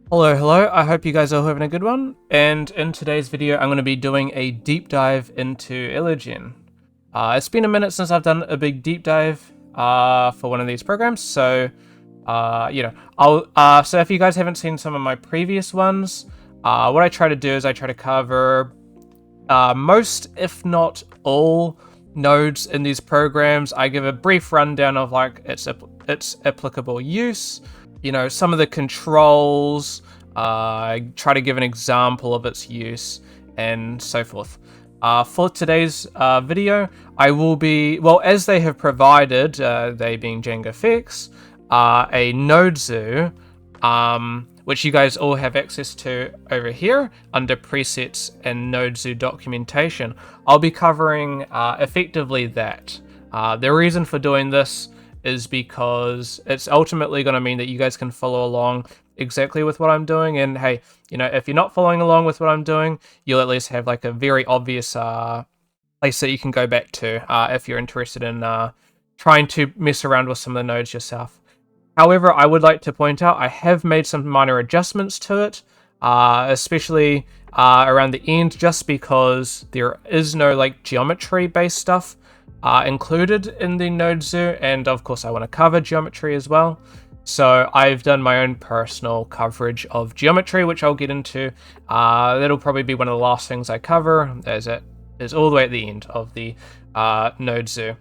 Hello, I hope you guys are having a good one, and in today's video I'm going to be doing a deep dive into IlluGen. It's been a minute since I've done a big deep dive for one of these programs, so so if you guys haven't seen some of my previous ones, what I try to do is I try to cover most, if not all, nodes in these programs. I give a brief rundown of like its applicable use, some of the controls, try to give an example of its use, and so forth. For today's video, I will be, well, as they have provided, they being Django Fix, a node zoo, which you guys all have access to over here under presets and node zoo documentation. I'll be covering effectively that. The reason for doing this is because it's ultimately going to mean that you guys can follow along exactly with what I'm doing. And hey, if you're not following along with what I'm doing, you'll at least have like a very obvious place that you can go back to if you're interested in trying to mess around with some of the nodes yourself. However, I would like to point out I have made some minor adjustments to it, especially around the end, just because there is no like geometry based stuff included in the node zoo, and of course I want to cover geometry as well. So I've done my own personal coverage of geometry, which I'll get into. That'll probably be one of the last things I cover, as it is all the way at the end of the node zoo.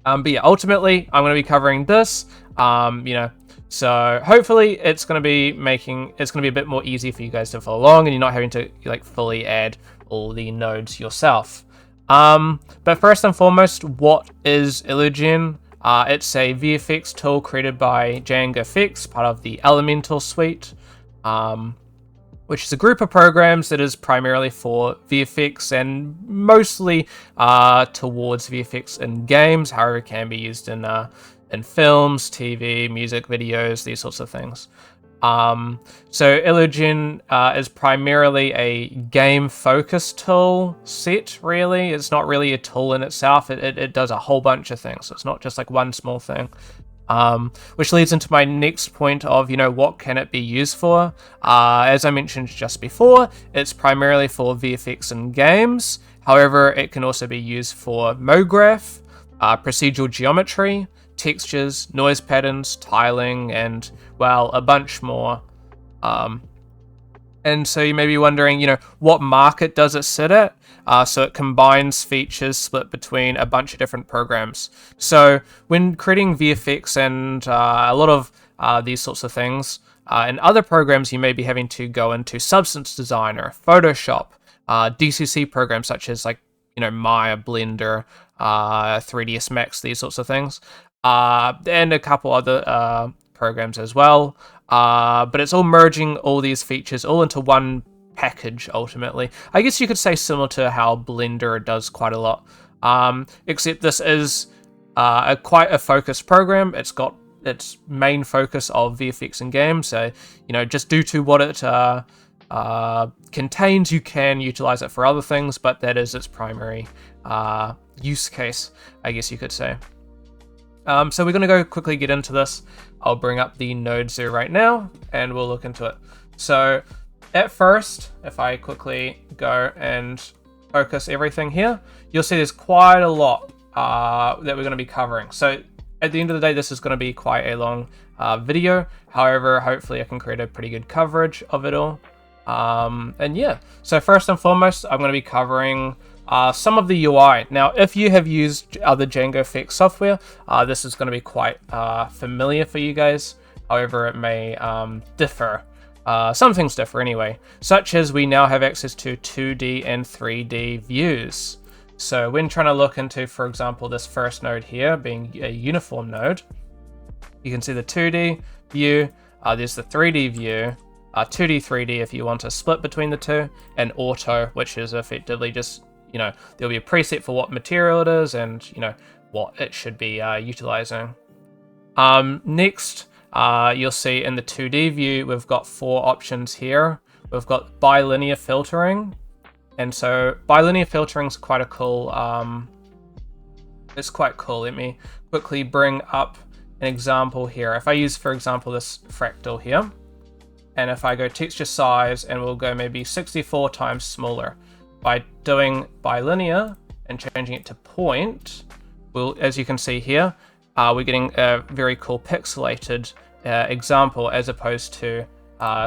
But yeah, ultimately I'm going to be covering this. So hopefully it's going to be a bit more easy for you guys to follow along, and you're not having to like fully add all the nodes yourself. But first and foremost, what is IlluGen? It's a VFX tool created by Django Fix, part of the Elemental suite, which is a group of programs that is primarily for VFX and mostly towards VFX in games. However, it can be used in films, TV, music videos, these sorts of things. So IlluGen is primarily a game-focused tool set, really. It's not really a tool in itself. It does a whole bunch of things, so it's not just like one small thing. Which leads into my next point of, what can it be used for? As I mentioned just before, it's primarily for VFX in games. However, it can also be used for MoGraph, procedural geometry, textures, noise patterns, tiling, and, well, a bunch more. And so you may be wondering, what market does it sit at? So it combines features split between a bunch of different programs. So when creating VFX and a lot of these sorts of things, in other programs you may be having to go into Substance Designer, Photoshop, DCC programs such as like, Maya, Blender, 3ds Max, these sorts of things. And a couple other programs as well. But it's all merging all these features all into one package, ultimately. I guess you could say similar to how Blender does quite a lot. Except this is quite a focused program. It's got its main focus of VFX in games. So, just due to what it contains, you can utilize it for other things, but that is its primary use case, I guess you could say. So we're going to go quickly get into this. I'll bring up the node zoo right now, and we'll look into it. So at first, if I quickly go and focus everything here, you'll see there's quite a lot that we're going to be covering. So at the end of the day, this is going to be quite a long video. However, hopefully I can create a pretty good coverage of it all. And yeah, so first and foremost, I'm going to be covering some of the UI. Now, if you have used other Django Fix software, this is going to be quite familiar for you guys. However, it may differ. Some things differ anyway, such as we now have access to 2D and 3D views. So when trying to look into, for example, this first node here being a uniform node, you can see the 2D view, there's the 3D view, 2D, 3D if you want to split between the two, and auto, which is effectively just, there'll be a preset for what material it is and, what it should be utilizing. Next, you'll see in the 2D view, we've got 4 options here. We've got bilinear filtering. And so bilinear filtering is quite a cool, it's quite cool. Let me quickly bring up an example here. If I use, for example, this fractal here, And if I go texture size, and we'll go maybe 64 times smaller. By doing bilinear and changing it to point, as you can see here, we're getting a very cool pixelated example, as opposed to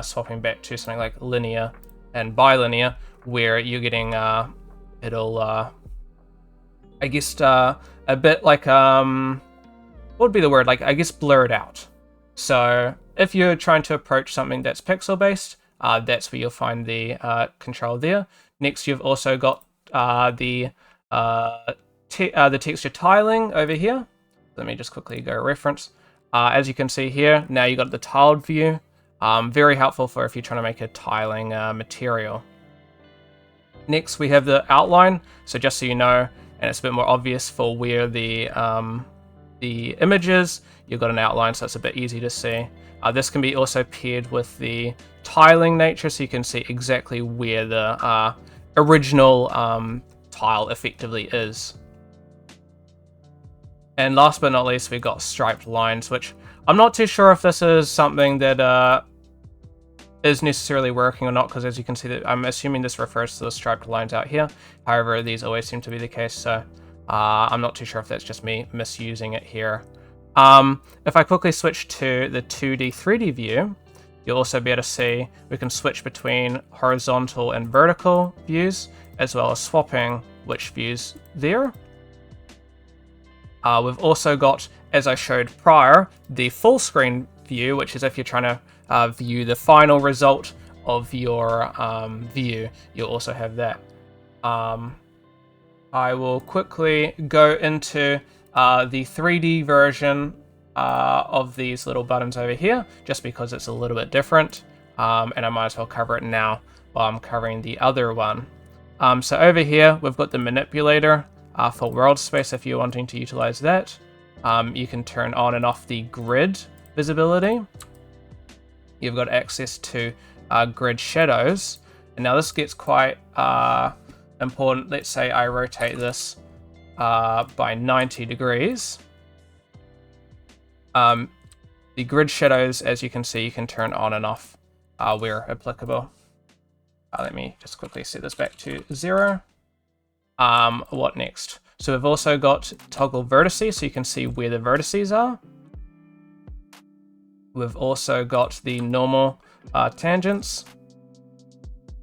swapping back to something like linear and bilinear, where you're getting I guess a bit like what would be the word? Like, I guess blurred out. So if you're trying to approach something that's pixel based, that's where you'll find the control there. Next, you've also got the texture tiling over here. Let me just quickly go reference. As you can see here, now you've got the tiled view. Very helpful for if you're trying to make a tiling material. Next, we have the outline. So just so you know, and it's a bit more obvious for where the image is, you've got an outline, so it's a bit easy to see. This can be also paired with the tiling nature, so you can see exactly where the original tile effectively is. And last but not least, we've got striped lines, which I'm not too sure if this is something that is necessarily working or not, because as you can see, that I'm assuming this refers to the striped lines out here. However, these always seem to be the case, so I'm not too sure if that's just me misusing it here. If I quickly switch to the 2D, 3D view, you'll also be able to see we can switch between horizontal and vertical views, as well as swapping which views there. We've also got, as I showed prior, the full screen view, which is if you're trying to view the final result of your view, you'll also have that. I will quickly go into the 3D version of these little buttons over here, just because it's a little bit different, and I might as well cover it now while I'm covering the other one. So over here, we've got the manipulator for world space if you're wanting to utilize that. You can turn on and off the grid visibility. You've got access to grid shadows. And now this gets quite important. Let's say I rotate this by 90 degrees. The grid shadows, as you can see, you can turn on and off where applicable. Let me just quickly set this back to 0. What next? So we've also got toggle vertices, so you can see where the vertices are. We've also got the normal tangents.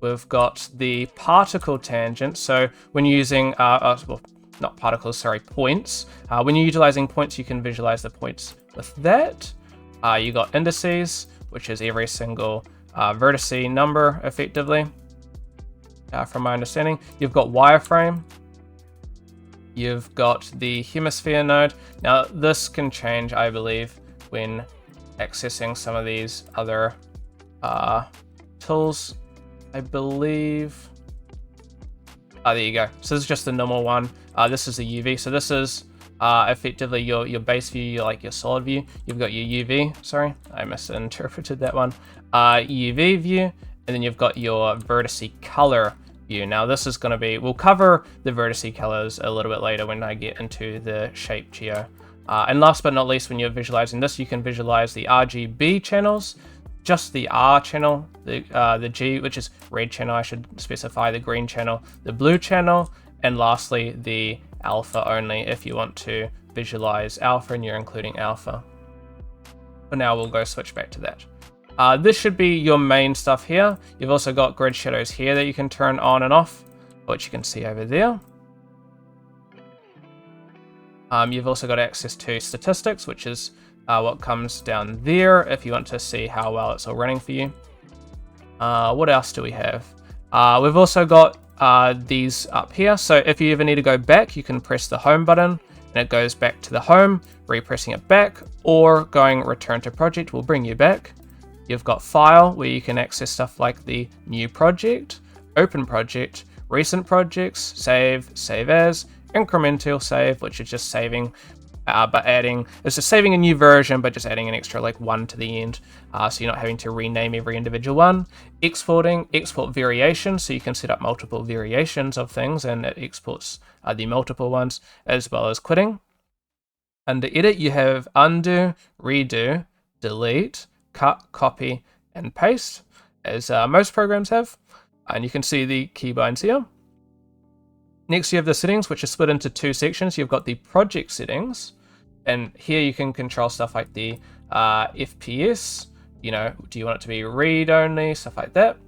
We've got the particle tangent. So when you're using, well, not particles, sorry, points. When you're utilizing points, you can visualize the points with that. You got indices, which is every single vertice number, effectively. From my understanding, you've got wireframe. You've got the hemisphere node. Now this can change, I believe, when accessing some of these other tools, I believe. There you go. So this is just the normal one. This is the UV. So this is effectively your base view, like your solid view. You've got your UV. Sorry, I misinterpreted that one. UV view, and then you've got your vertice color view. Now this is going to be, we'll cover the vertice colors a little bit later when I get into the shape geo. And last but not least, when you're visualizing this, you can visualize the RGB channels, just the R channel, the G, which is red channel, I should specify, the green channel, the blue channel, and lastly, the alpha only if you want to visualize alpha and you're including alpha. For now, we'll go switch back to that. This should be your main stuff here. You've also got grid shadows here that you can turn on and off, which you can see over there. You've also got access to statistics, which is what comes down there if you want to see how well it's all running for you. What else do we have? We've also got these up here. So if you ever need to go back, you can press the home button and it goes back to the home. Repressing it back or going return to project will bring you back. You've got file, where you can access stuff like the new project, open project, recent projects, save, save as, incremental save, which is just saving, but adding, it's just saving a new version, but just adding an extra like 1 to the end. So you're not having to rename every individual one. Exporting, export variation, so you can set up multiple variations of things and it exports the multiple ones, as well as quitting. Under edit, you have undo, redo, delete, cut, copy, and paste, as most programs have. And you can see the keybinds here. Next, you have the settings, which are split into two sections. You've got the project settings, and here you can control stuff like the FPS. You know, do you want it to be read only, stuff like that.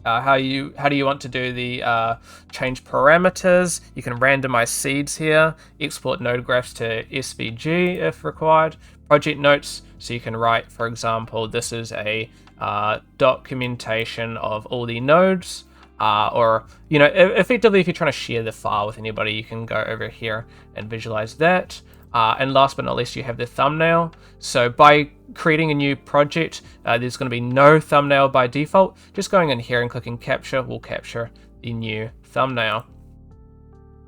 How do you want to do the change parameters? You can randomize seeds here, export node graphs to SVG if required. Project notes, so you can write, for example, this is a documentation of all the nodes, or, you know, effectively if you're trying to share the file with anybody, you can go over here and visualize that. And last but not least, you have the thumbnail. So by creating a new project, there's going to be no thumbnail by default. Just going in here and clicking capture will capture the new thumbnail.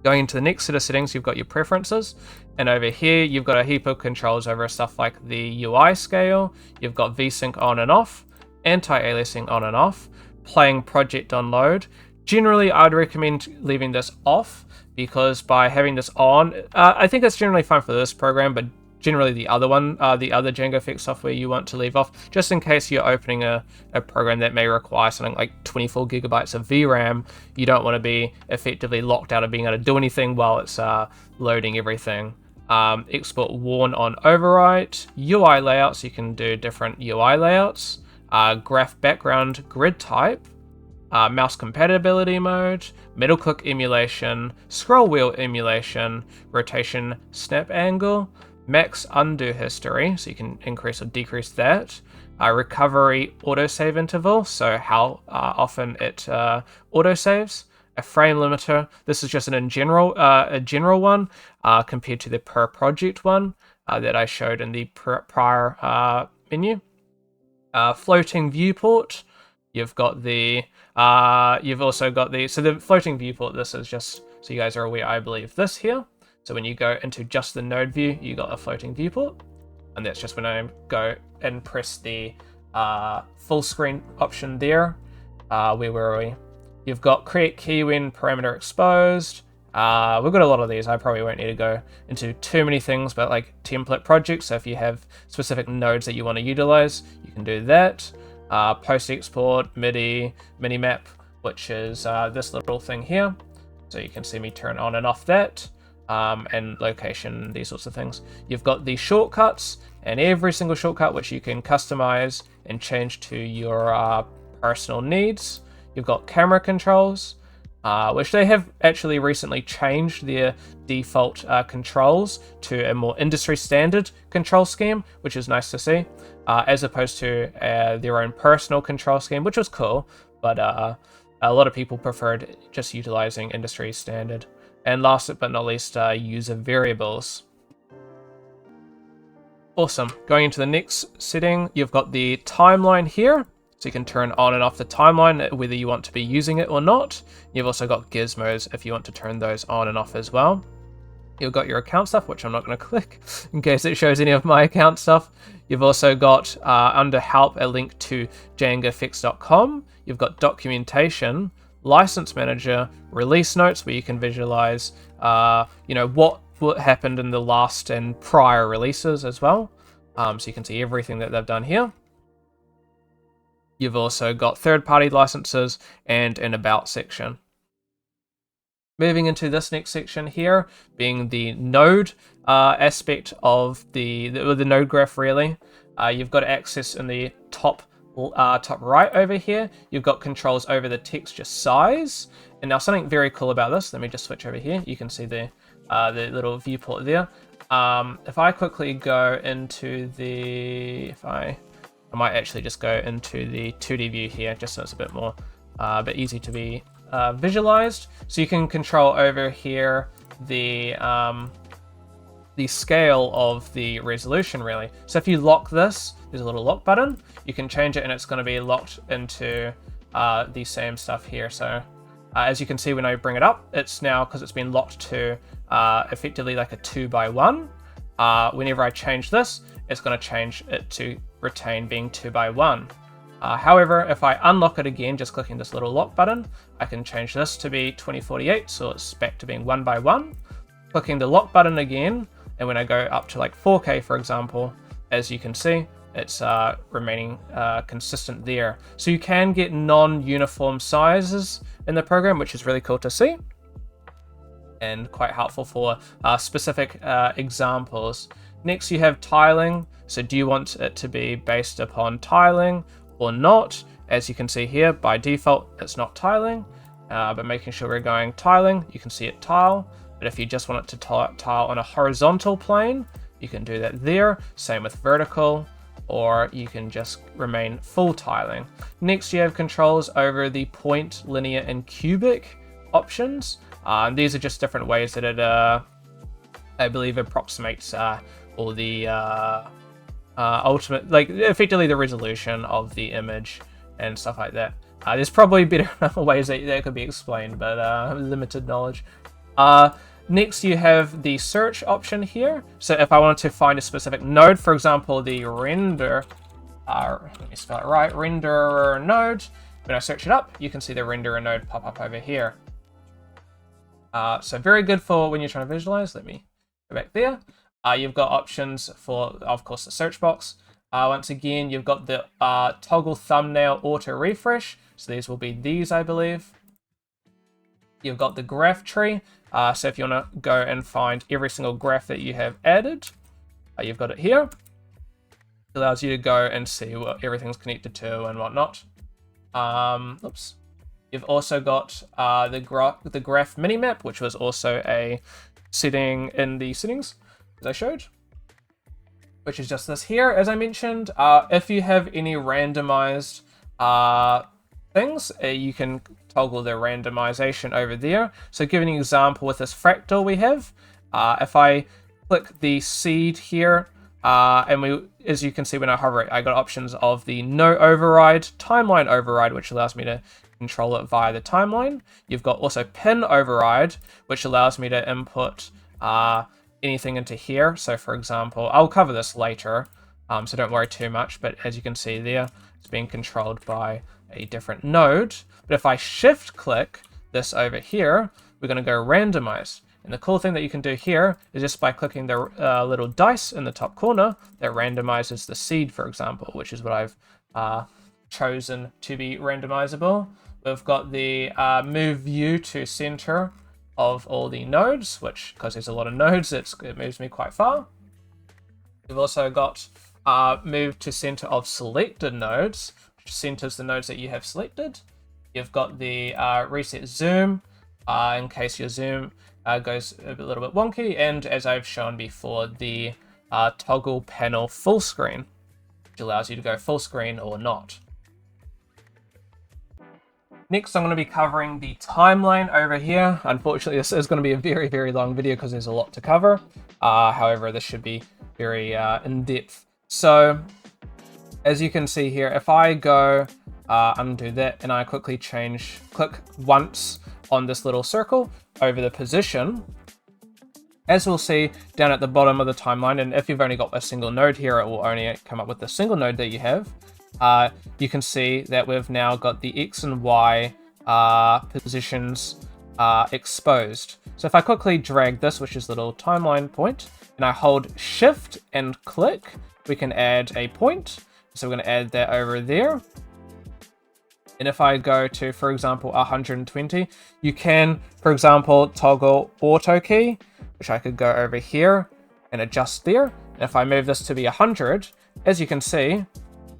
Going into the next set of settings, you've got your preferences. And over here, you've got a heap of controls over stuff like the UI scale. You've got VSync on and off, anti-aliasing on and off, playing project on load. Generally, I would recommend leaving this off, because by having this on, I think that's generally fine for this program, but generally the other one, the other Django Fix software, you want to leave off, just in case you're opening a program that may require something like 24 gigabytes of VRAM. You don't want to be effectively locked out of being able to do anything while it's loading everything. Export worn on overwrite, UI layouts, you can do different UI layouts, graph background grid type, mouse compatibility mode, middle click emulation, scroll wheel emulation, rotation snap angle, max undo history, so you can increase or decrease that, recovery autosave interval, so how often it autosaves, a frame limiter. This is just a general one compared to the per project one that I showed in the prior menu. Floating viewport. You've got the you've also got the floating viewport. This is just so you guys are aware, I believe, this here. So when you go into just the node view, you got a floating viewport, and that's just when I go and press the full screen option there. Where were we? You've got create key when parameter exposed. We've got a lot of these. I probably won't need to go into too many things, but like template projects. So if you have specific nodes that you want to utilize, you can do that. Post export, MIDI, minimap, which is this little thing here. So you can see me turn on and off that, and location, these sorts of things. You've got the shortcuts, and every single shortcut which you can customize and change to your personal needs. You've got camera controls, which they have actually recently changed their default controls to a more industry standard control scheme, which is nice to see, as opposed to their own personal control scheme, which was cool, but a lot of people preferred just utilizing industry standard. And last but not least, user variables. Awesome. Going into the next setting, you've got the timeline here. So you can turn on and off the timeline, whether you want to be using it or not. You've also got gizmos if you want to turn those on and off as well. You've got your account stuff, which I'm not going to click in case it shows any of my account stuff. You've also got under help a link to djangofix.com. You've got documentation, license manager, release notes, where you can visualize what happened in the last and prior releases as well. So you can see everything that they've done here. You've also got third-party licenses and an about section. Moving into this next section here, being the node aspect of the node graph, really. You've got access in the top right over here. You've got controls over the texture size. And now something very cool about this, let me just switch over here. You can see the little viewport there. If I quickly go into the, I might actually just go into the 2D view here, just so it's a bit more, a bit easy to be visualized. So you can control over here the scale of the resolution, really. So if you lock this, there's a little lock button. You can change it, and it's going to be locked into the same stuff here. So as you can see, when I bring it up, it's now, because it's been locked to effectively like a 2x1. Whenever I change this, it's going to change it to retain being 2x1. However, if I unlock it again, just clicking this little lock button, I can change this to be 2048, so it's back to being 1x1. Clicking the lock button again, and when I go up to like 4K, for example, as you can see, it's remaining consistent there. So you can get non-uniform sizes in the program, which is really cool to see and quite helpful for specific examples. Next, you have tiling. So do you want it to be based upon tiling or not? As you can see here, by default, it's not tiling, but making sure we're going tiling, you can see it tile. But if you just want it to tile on a horizontal plane, you can do that there. Same with vertical, or you can just remain full tiling. Next, you have controls over the point, linear, and cubic options. These are just different ways that it, I believe, approximates all the ultimate, like effectively the resolution of the image and stuff like that. There's probably better ways that could be explained, but limited knowledge. Next, you have the search option here. So if I wanted to find a specific node, for example, the render, let me spell it right, renderer node. When I search it up, you can see the renderer node pop up over here. So very good for when you're trying to visualize. Let me go back there. You've got options for, of course, the search box. Once again, you've got the toggle thumbnail auto refresh. So these will be these, I believe. You've got the graph tree. So if you want to go and find every single graph that you have added, you've got it here. It allows you to go and see what everything's connected to and whatnot. Oops. You've also got the graph minimap, which was also a setting in the settings, as I showed, which is just this here, as I mentioned. If you have any randomized things, you can toggle the randomization over there. So giving an example with this fractal we have, if I click the seed here, and as you can see when I hover it, I got options of the no override, timeline override, which allows me to control it via the timeline. You've got also pin override, which allows me to input anything into here. So for example, I'll cover this later, so don't worry too much, but as you can see there, it's being controlled by a different node. But if I shift click this over here, we're going to go randomize. And the cool thing that you can do here is just by clicking the little dice in the top corner, that randomizes the seed, for example, which is what I've chosen to be randomizable. We've got the move view to center of all the nodes, which, because there's a lot of nodes, it moves me quite far. We've also got move to center of selected nodes, which centers the nodes that you have selected. You've got the reset zoom, in case your zoom goes a little bit wonky, and as I've shown before, the toggle panel full screen, which allows you to go full screen or not. Next, I'm going to be covering the timeline over here. Unfortunately, this is going to be a very, very long video because there's a lot to cover. However, this should be very in-depth. So, as you can see here, if I go undo that and I quickly click once on this little circle over the position, as we'll see down at the bottom of the timeline, and if you've only got a single node here, it will only come up with the single node that you have. You can see that we've now got the X and Y positions exposed. So if I quickly drag this, which is the little timeline point, and I hold shift and click, we can add a point. So we're going to add that over there. And if I go to, for example, 120, you can, for example, toggle auto key, which I could go over here and adjust there. And if I move this to be 100, as you can see,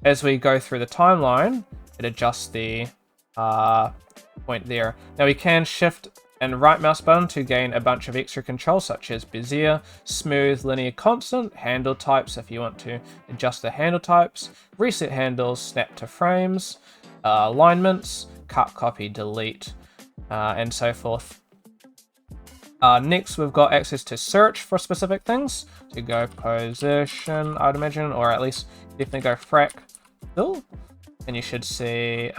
as we go through the timeline, it adjusts the point there. Now we can shift and right mouse button to gain a bunch of extra controls, such as Bezier, smooth, linear, constant, handle types if you want to adjust the handle types, reset handles, snap to frames, alignments, cut, copy, delete, and so forth. Next, we've got access to search for specific things. So you go position, I'd imagine, or at least definitely go fractal, and you should see.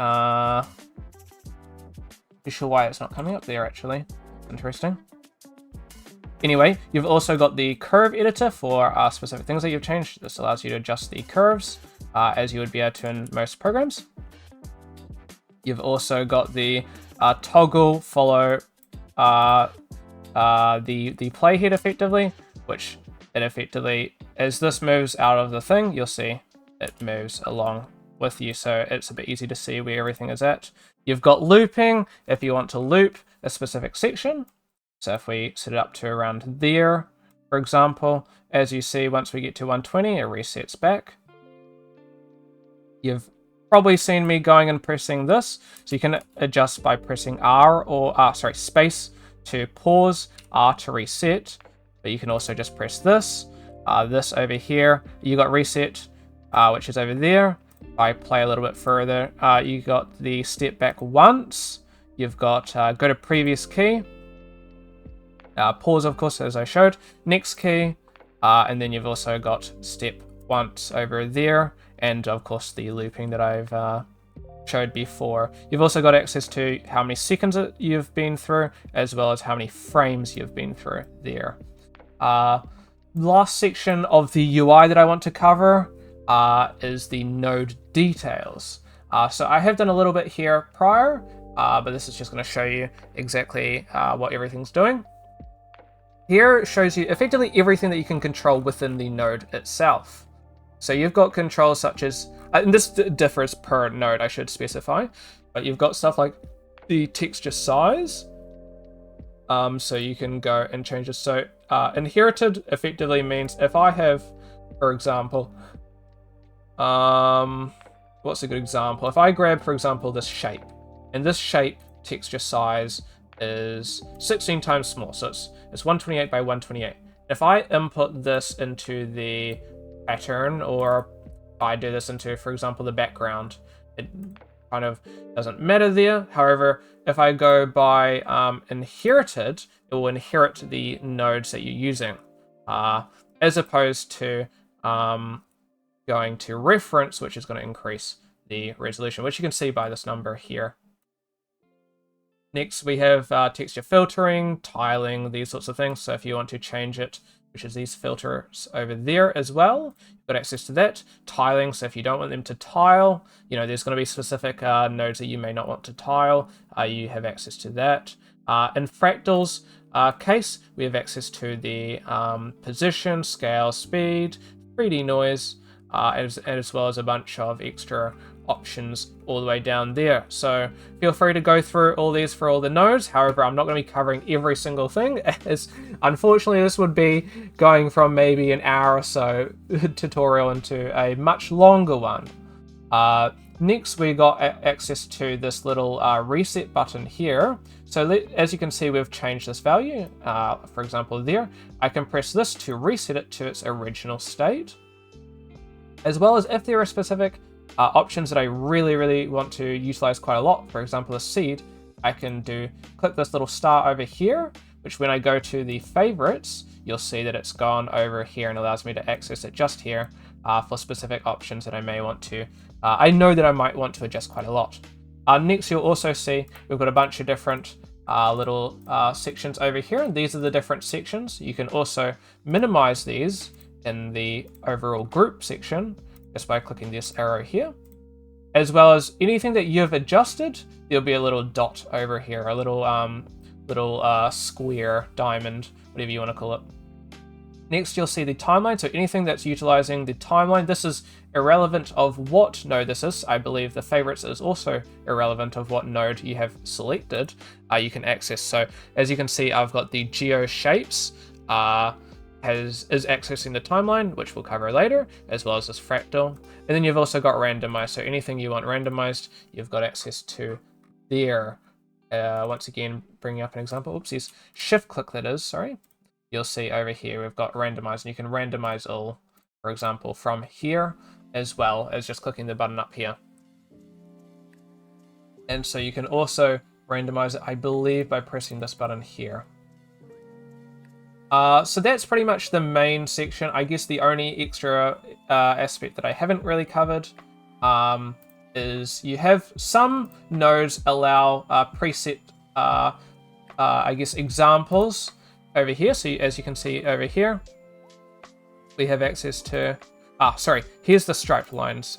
Not sure why it's not coming up there actually. Interesting. Anyway, you've also got the curve editor for specific things that you've changed. This allows you to adjust the curves as you would be able to in most programs. You've also got the toggle follow the playhead effectively, which it effectively, as this moves out of the thing, you'll see it moves along with you, so it's a bit easy to see where everything is at. You've got looping if you want to loop a specific section. So if we set it up to around there, for example, as you see, once we get to 120, it resets back. You've probably seen me going and pressing this, so you can adjust by pressing R or space to pause, R to reset, but you can also just press this. This over here, you got reset, which is over there. If I play a little bit further, you got the step back once. You've got go to previous key, pause, of course, as I showed, next key, and then you've also got step once over there, and of course the looping that I've showed before. You've also got access to how many seconds you've been through, as well as how many frames you've been through there. Last section of the UI that I want to cover is the node details. So I have done a little bit here prior, but this is just going to show you exactly what everything's doing. Here it shows you effectively everything that you can control within the node itself. So you've got controls such as, and this differs per node, I should specify, but you've got stuff like the texture size. So you can go and change it. So inherited effectively means if I have, for example, what's a good example? If I grab, for example, this shape, and this shape texture size is 16 times small, so it's 128 by 128. If I input this into the pattern, or I do this into, for example, the background, it kind of doesn't matter there. However, if I go by inherited, it will inherit the nodes that you're using, as opposed to going to reference, which is going to increase the resolution, which you can see by this number here. Next, we have texture filtering, tiling, these sorts of things. So if you want to change it, which is these filters over there as well, you've got access to that. Tiling, so if you don't want them to tile, you know, there's going to be specific nodes that you may not want to tile, you have access to that. In fractals case, we have access to the position, scale, speed, 3D noise, as well as a bunch of extra options all the way down there. So feel free to go through all these for all the nodes. However, I'm not going to be covering every single thing, as unfortunately this would be going from maybe an hour or so tutorial into a much longer one. Next, we got access to this little reset button here. So as you can see, we've changed this value. For example, there, I can press this to reset it to its original state, as well as if there are specific options that I really want to utilize quite a lot. For example, a seed, I can click this little star over here, which when I go to the favorites, you'll see that it's gone over here and allows me to access it just here for specific options that I may want to. I know that I might want to adjust quite a lot. Next, you'll also see we've got a bunch of different little sections over here, and these are the different sections. You can also minimize these in the overall group section just by clicking this arrow here, as well as anything that you've adjusted. There'll be a little dot over here, a little square, diamond, whatever you want to call it. Next, you'll see the timeline. So anything that's utilizing the timeline, this is irrelevant of what node this is. I believe the favorites is also irrelevant of what node you have selected. You can access. So as you can see, I've got the geo shapes is accessing the timeline, which we'll cover later, as well as this fractal. And then you've also got randomized. So anything you want randomized, you've got access to there. Once again, bringing up an example. Oopsies. Shift click that is, sorry. You'll see over here we've got randomize, and you can randomize all, for example, from here, as well as just clicking the button up here. And so you can also randomize it, I believe, by pressing this button here. So that's pretty much the main section. I guess the only extra aspect that I haven't really covered is you have some nodes allow preset, I guess, examples over here. So as you can see over here, we have access to, here's the striped lines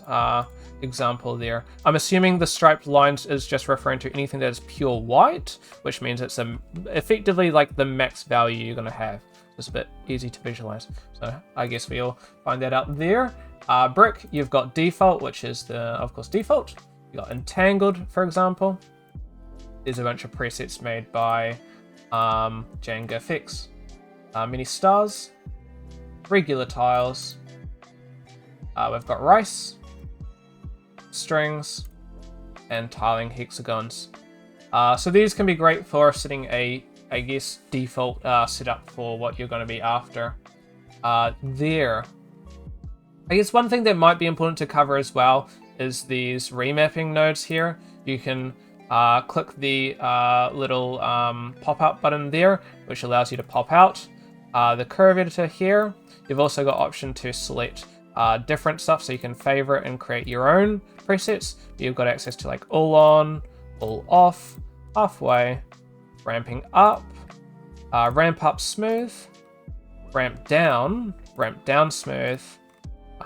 example there. I'm assuming the striped lines is just referring to anything that is pure white, which means it's effectively like the max value you're going to have. It's a bit easy to visualize. So I guess we all find that out there. Brick, you've got default, which is of course default. You've got entangled, for example. There's a bunch of presets made by Django Fix. Many stars, regular tiles. We've got rice, strings, and tiling hexagons. So these can be great for setting I guess, default setup for what you're going to be after. There. I guess one thing that might be important to cover as well is these remapping nodes here. You can click the little pop-out button there, which allows you to pop out. The curve editor here, you've also got option to select different stuff, so you can favorite and create your own presets. You've got access to like all on, all off, halfway, ramping up, ramp up smooth, ramp down smooth,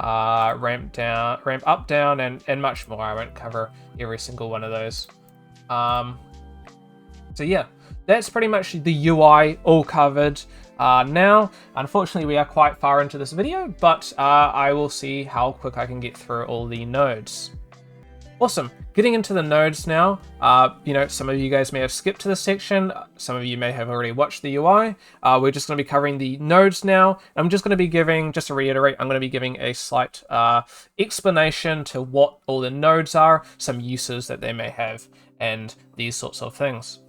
ramp up down, and much more. I won't cover every single one of those. So yeah, that's pretty much the UI all covered. Now, unfortunately, we are quite far into this video, but I will see how quick I can get through all the nodes. Awesome. Getting into the nodes now. Some of you guys may have skipped to this section. Some of you may have already watched the UI. We're just going to be covering the nodes now. I'm just going to be giving, just to reiterate, I'm going to be giving a slight explanation to what all the nodes are, some uses that they may have, and these sorts of things.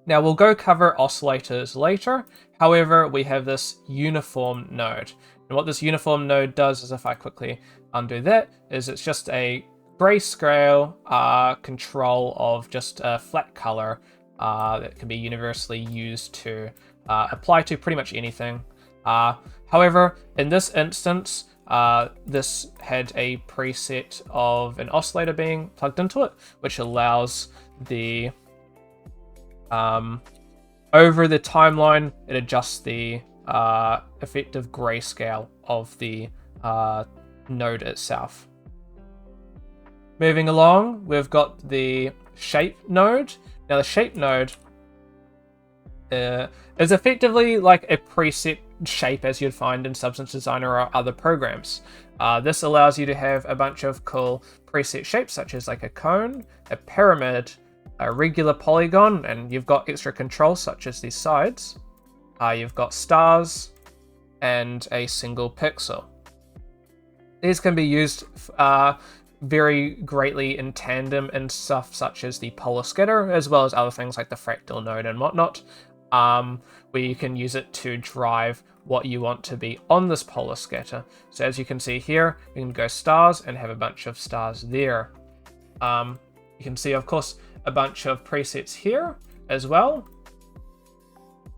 Now, we'll go cover oscillators later. However, we have this uniform node. And what this uniform node does is, if I quickly undo that, is it's just a grayscale control of just a flat color that can be universally used to apply to pretty much anything. However, in this instance, this had a preset of an oscillator being plugged into it, which allows the over the timeline, it adjusts the effective grayscale of the node itself. Moving along, we've got the shape node. Now the shape node is effectively like a preset shape as you'd find in Substance Designer or other programs. This allows you to have a bunch of cool preset shapes, such as like a cone, a pyramid, a regular polygon, and you've got extra controls such as these sides. You've got stars and a single pixel. These can be used very greatly in tandem in stuff such as the polar scatter, as well as other things like the fractal node and whatnot, where you can use it to drive what you want to be on this polar scatter. So as you can see here, you can go stars and have a bunch of stars there. You can see, of course, a bunch of presets here as well,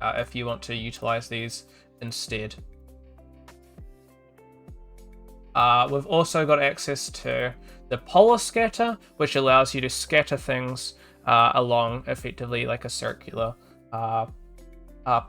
if you want to utilize these instead. We've also got access to the polar scatter, which allows you to scatter things along effectively like a circular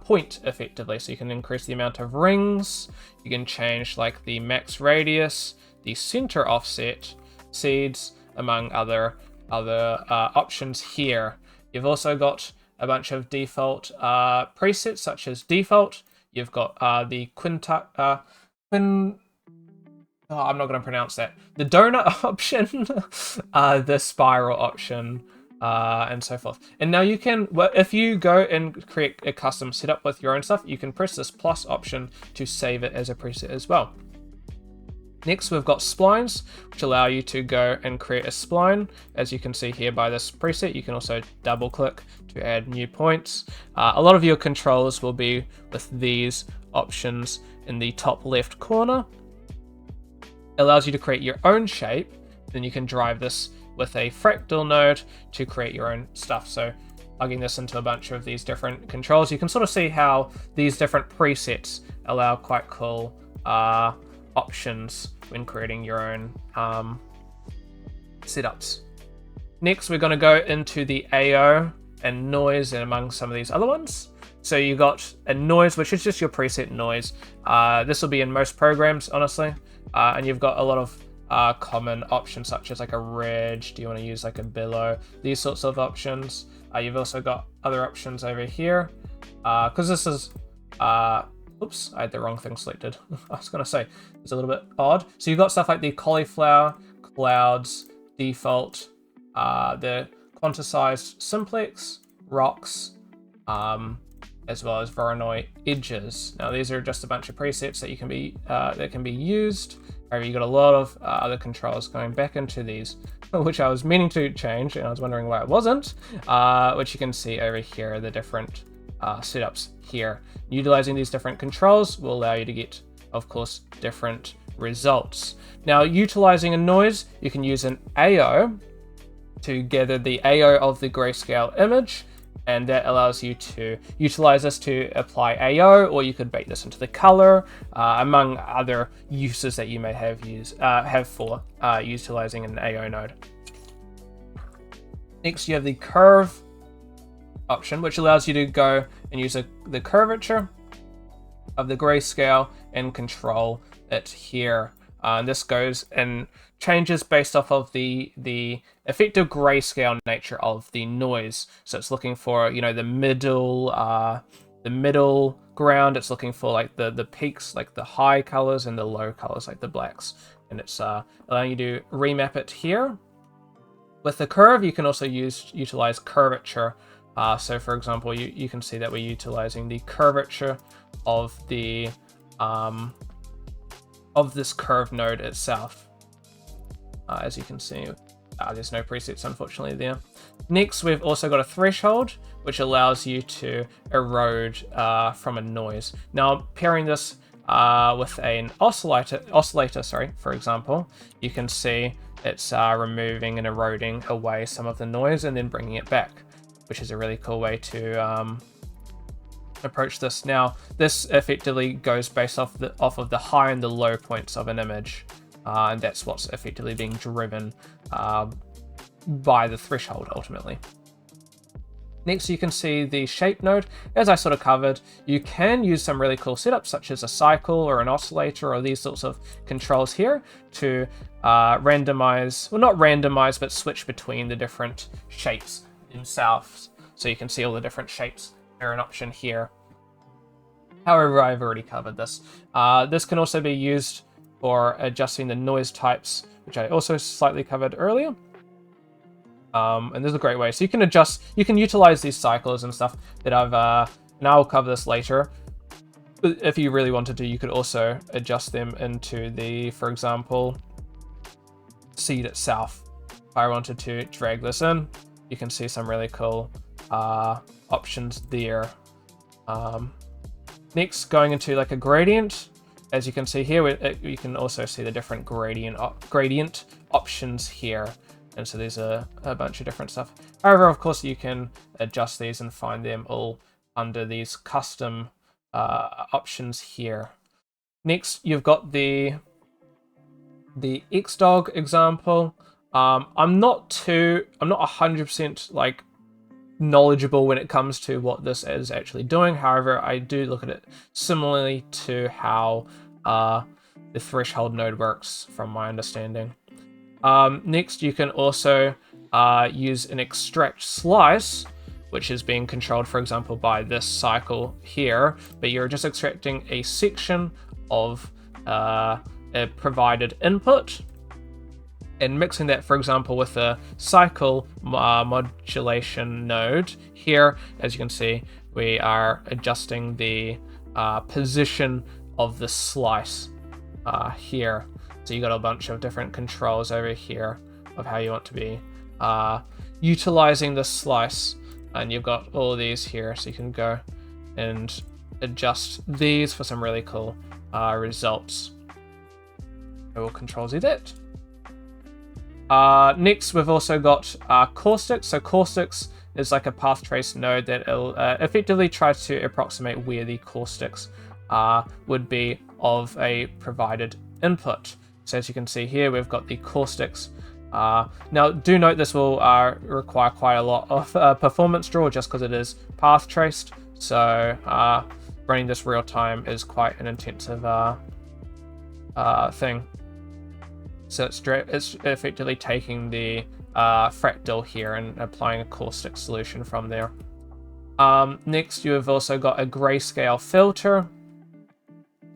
point effectively. So you can increase the amount of rings, you can change like the max radius, the center offset, seeds, among other options here. You've also got a bunch of default presets such as default. You've got the I'm not going to pronounce that. The donut option, the spiral option, and so forth. And now you can, if you go and create a custom setup with your own stuff, you can press this plus option to save it as a preset as well. Next, we've got splines, which allow you to go and create a spline. As you can see here by this preset, you can also double click to add new points. A lot of your controls will be with these options in the top left corner. Allows you to create your own shape. Then you can drive this with a fractal node to create your own stuff. So plugging this into a bunch of these different controls, you can sort of see how these different presets allow quite cool options when creating your own setups. Next, we're going to go into the AO and noise and among some of these other ones. So you got a noise, which is just your preset noise. This will be in most programs, honestly. And you've got a lot of common options such as like a ridge. Do you want to use like a billow? These sorts of options. You've also got other options over here. Because this is Oops, I had the wrong thing selected. I was going to say, it's a little bit odd. So you've got stuff like the cauliflower, clouds, default, the quantized simplex, rocks, as well as Voronoi edges. Now these are just a bunch of presets that can be used. However, you got a lot of other controls going back into these, which I was meaning to change, and I was wondering why it wasn't. Which you can see over here, the different setups here. Utilizing these different controls will allow you to get, of course, different results. Now, utilizing a noise, you can use an AO to gather the AO of the grayscale image, and that allows you to utilize this to apply AO, or you could bake this into the color, among other uses that you may have for utilizing an AO node. Next, you have the curve option, which allows you to go and use the curvature of the grayscale and control it here. And this goes and changes based off of the effective grayscale nature of the noise. So it's looking for, you know, the middle ground. It's looking for like the peaks, like the high colors, and the low colors, like the blacks. And it's allowing you to remap it here. With the curve, you can also utilize curvature. So for example, you can see that we're utilizing the curvature of the of this curve node itself. As you can see, there's no presets unfortunately there. Next, we've also got a threshold, which allows you to erode from a noise. Now, pairing this with an oscillator, for example, you can see it's removing and eroding away some of the noise and then bringing it back, which is a really cool way to approach this. Now, this effectively goes based off of the high and the low points of an image, and that's what's effectively being driven by the threshold ultimately. Next, you can see the shape node. As I sort of covered, you can use some really cool setups such as a cycle or an oscillator or these sorts of controls here to randomize, well, not randomize, but switch between the different shapes themselves. So you can see all the different shapes are an option here. However, I've already covered this. This can also be used for adjusting the noise types, which I also slightly covered earlier. And this is a great way. So you can utilize these cycles and stuff that and I'll cover this later. If you really wanted to, you could also adjust them into the, for example, seed itself. If I wanted to drag this in, you can see some really cool options there. Next, going into like a gradient. As you can see here, you can also see the different gradient options here. And so there's a bunch of different stuff. However, of course, you can adjust these and find them all under these custom options here. Next, you've got the Xdog example. I'm not 100% like knowledgeable when it comes to what this is actually doing. However, I do look at it similarly to how the threshold node works from my understanding. Next, you can also use an extract slice, which is being controlled, for example, by this cycle here, but you're just extracting a section of a provided input and mixing that, for example, with a cycle modulation node. Here, as you can see, we are adjusting the position of the slice here. So you got a bunch of different controls over here of how you want to be utilizing the slice, and you've got all these here, so you can go and adjust these for some really cool results. I will Control Z that. Next, we've also got caustics. So caustics is like a path trace node that effectively tries to approximate where the caustics would be of a provided input. So as you can see here, we've got the caustics. Now, do note this will require quite a lot of performance draw just because it is path traced. So running this real time is quite an intensive thing. So it's effectively taking the fractal here and applying a caustic solution from there. Next, you have also got a grayscale filter.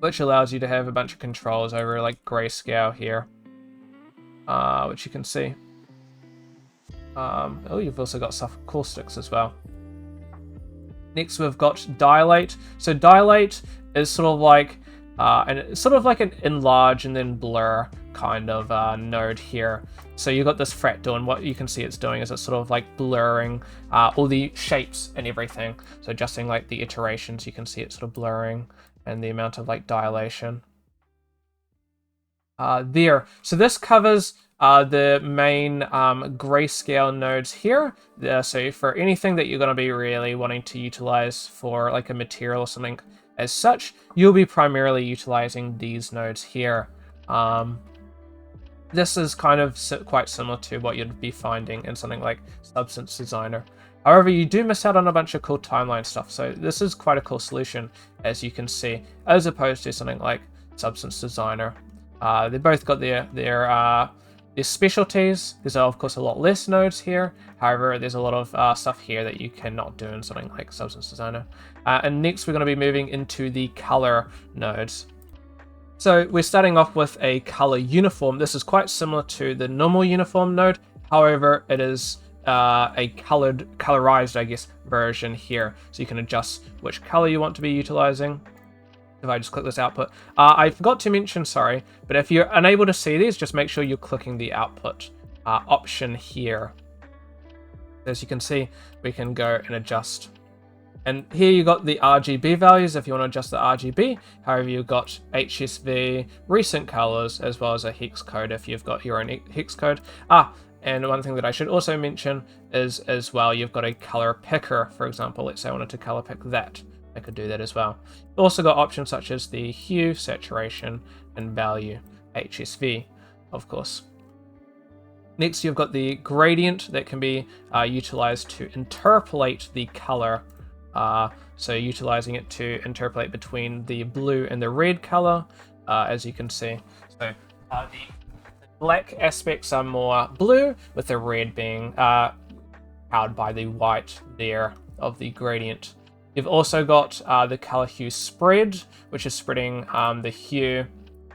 which allows you to have a bunch of controls over like grayscale here, which you can see. Oh, you've also got stuff with caustics as well. Next, we've got dilate. So dilate is sort of like an enlarge and then blur kind of node here. So you've got this fractal, and what you can see it's doing is it's sort of like blurring all the shapes and everything. So adjusting like the iterations, you can see it sort of blurring and the amount of like dilation. There. So this covers the main grayscale nodes here. So for anything that you're going to be really wanting to utilize for like a material or something as such, you'll be primarily utilizing these nodes here. This is kind of quite similar to what you'd be finding in something like Substance Designer. However, you do miss out on a bunch of cool timeline stuff. So this is quite a cool solution, as you can see, as opposed to something like Substance Designer. They both got their specialties. There's of course a lot less nodes here. However, there's a lot of stuff here that you cannot do in something like Substance Designer. And next we're going to be moving into the color nodes. So we're starting off with a color uniform. This is quite similar to the normal uniform node. However, it is a colorized, I guess, version here. So you can adjust which color you want to be utilizing. If I just click this output. I forgot to mention, sorry, but if you're unable to see these, just make sure you're clicking the output option here. As you can see, we can go and adjust. And here you got the RGB values if you want to adjust the RGB. However, you've got HSV, recent colors, as well as a hex code if you've got your own hex code. And one thing that I should also mention is as well, you've got a color picker, for example. Let's say I wanted to color pick that. I could do that as well. Also got options such as the hue, saturation, and value, HSV, of course. Next, you've got the gradient that can be utilized to interpolate the color. So utilizing it to interpolate between the blue and the red color, as you can see. So the black aspects are more blue, with the red being powered by the white there of the gradient. You've also got the color hue spread, which is spreading the hue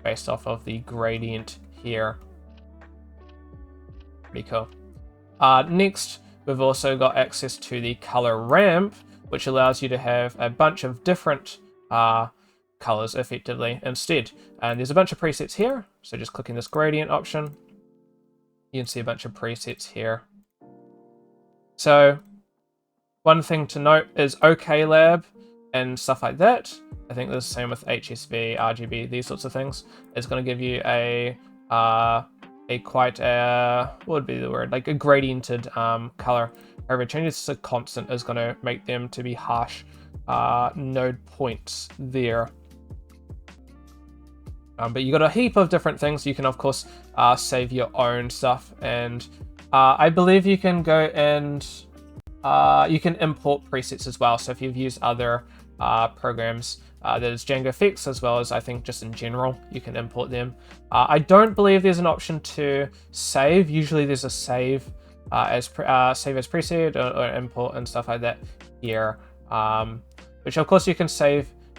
based off of the gradient here. Pretty cool. Next, we've also got access to the color ramp, which allows you to have a bunch of different colors effectively instead. And there's a bunch of presets here. So just clicking this gradient option, you can see a bunch of presets here. So one thing to note is OK-Lab and stuff like that. I think there's the same with HSV, RGB, these sorts of things. It's going to give you what would be the word? Like a gradiented color. However, changes to constant is going to make them to be harsh node points there. But you got a heap of different things. You can of course save your own stuff, and I believe you can go and you can import presets as well. So if you've used other programs, there's Django Fix, as well as I think just in general, you can import them. I don't believe there's an option to save. Usually there's a save as preset or import and stuff like that here, which of course you can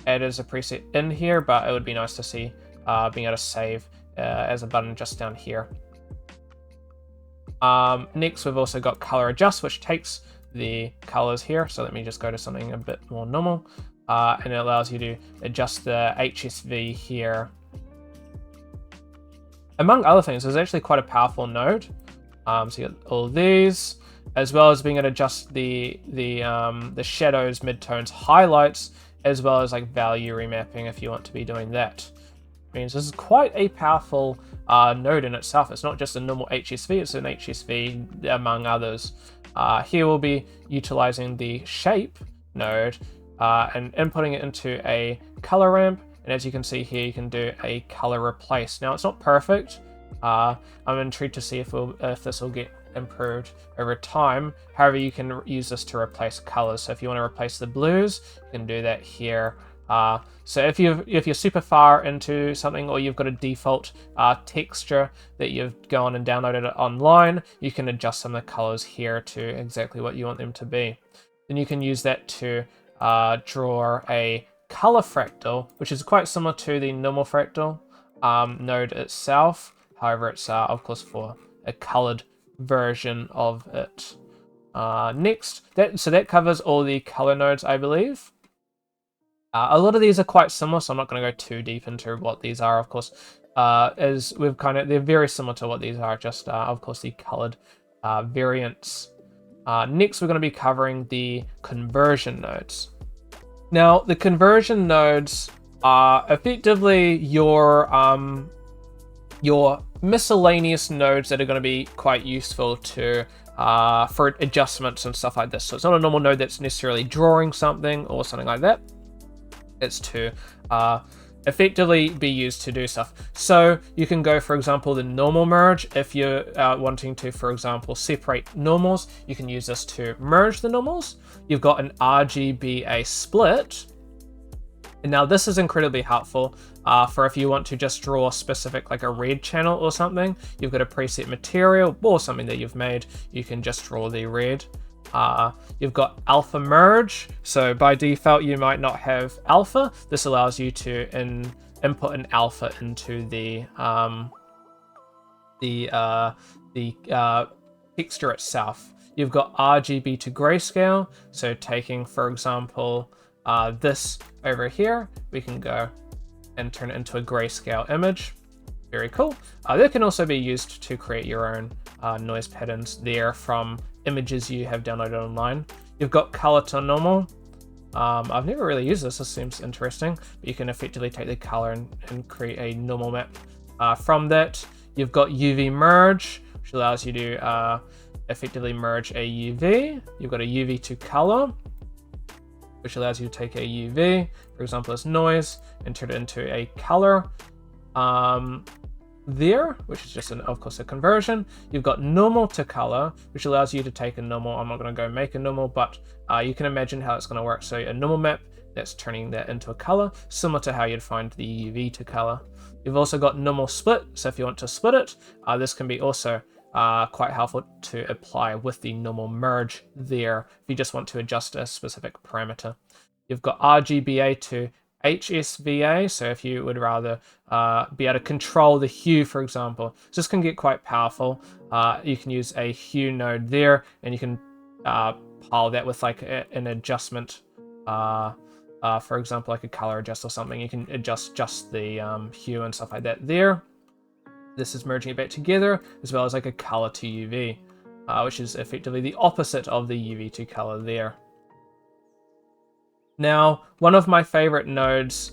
add as a preset in here, but it would be nice to see being able to save as a button just down here. Next, we've also got color adjust, which takes the colors here. So let me just go to something a bit more normal, and it allows you to adjust the HSV here. Among other things, it's actually quite a powerful node. So you got all these, as well as being able to adjust the shadows, midtones, highlights, as well as like value remapping if you want to be doing that. Means this is quite a powerful node in itself. It's not just a normal HSV, it's an HSV among others. Here we'll be utilizing the shape node and inputting it into a color ramp. And as you can see here, you can do a color replace. Now it's not perfect. I'm intrigued to see if this will get improved over time. However, you can use this to replace colors. So if you want to replace the blues, you can do that here. So if you're super far into something, or you've got a default texture that you've gone and downloaded it online, you can adjust some of the colors here to exactly what you want them to be. Then you can use that to draw a color fractal, which is quite similar to the normal fractal node itself. However, it's of course for a colored version of it. Next, so that covers all the color nodes, I believe. A lot of these are quite similar, so I'm not going to go too deep into what these are, of course. As we've they're very similar to what these are, just of course the colored variants. Next, we're going to be covering the conversion nodes. Now, the conversion nodes are effectively your miscellaneous nodes that are going to be quite useful to for adjustments and stuff like this. So it's not a normal node that's necessarily drawing something or something like that. It's to effectively be used to do stuff. So you can go, for example, the normal merge. If you're wanting to, for example, separate normals, you can use this to merge the normals. You've got an RGBA split. And now this is incredibly helpful for if you want to just draw a specific, like a red channel or something. You've got a preset material or something that you've made. You can just draw the red. You've got alpha merge, so by default you might not have alpha. This allows you to input an alpha into the texture itself. You've got RGB to grayscale, so taking, for example, this over here, we can go and turn it into a grayscale image. Very cool. That can also be used to create your own noise patterns there from images you have downloaded online. You've got color to normal. I've never really used this. This seems interesting. But you can effectively take the color and create a normal map from that. You've got UV merge, which allows you to effectively merge a UV. You've got a UV to color, which allows you to take a UV, for example, as noise, and turn it into a color. There, which is just of course a conversion. You've got normal to color, which allows you to take a normal. I'm not going to go make a normal, but you can imagine how it's going to work. So a normal map that's turning that into a color, similar to how you'd find the UV to color. You've also got normal split, so if you want to split it, this can be also quite helpful to apply with the normal merge there if you just want to adjust a specific parameter. You've got RGBA to HSVA, so if you would rather be able to control the hue, for example. So this can get quite powerful. You can use a hue node there, and you can pile that with like an adjustment, for example, like a color adjust or something. You can adjust just the hue and stuff like that there. This is merging it back together, as well as like a color to UV, which is effectively the opposite of the UV to color there. Now, one of my favorite nodes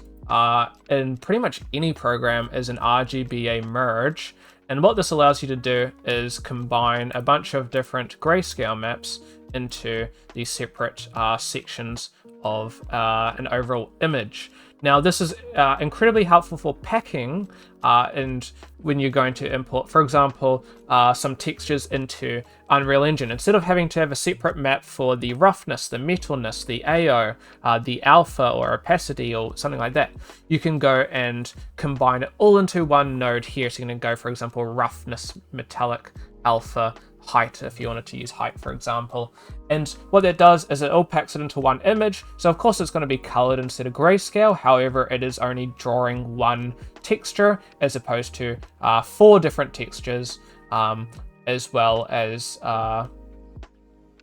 in pretty much any program is an RGBA merge. And what this allows you to do is combine a bunch of different grayscale maps into these separate sections of an overall image. Now, this is incredibly helpful for packing and when you're going to import, for example, some textures into Unreal Engine. Instead of having to have a separate map for the roughness, the metalness, the AO, the alpha or opacity or something like that, you can go and combine it all into one node here. So you can go, for example, roughness, metallic, alpha, height, if you wanted to use height, for example. And what that does is it all packs it into one image. So of course it's going to be colored instead of grayscale. However, it is only drawing one texture as opposed to 4 different textures, as well as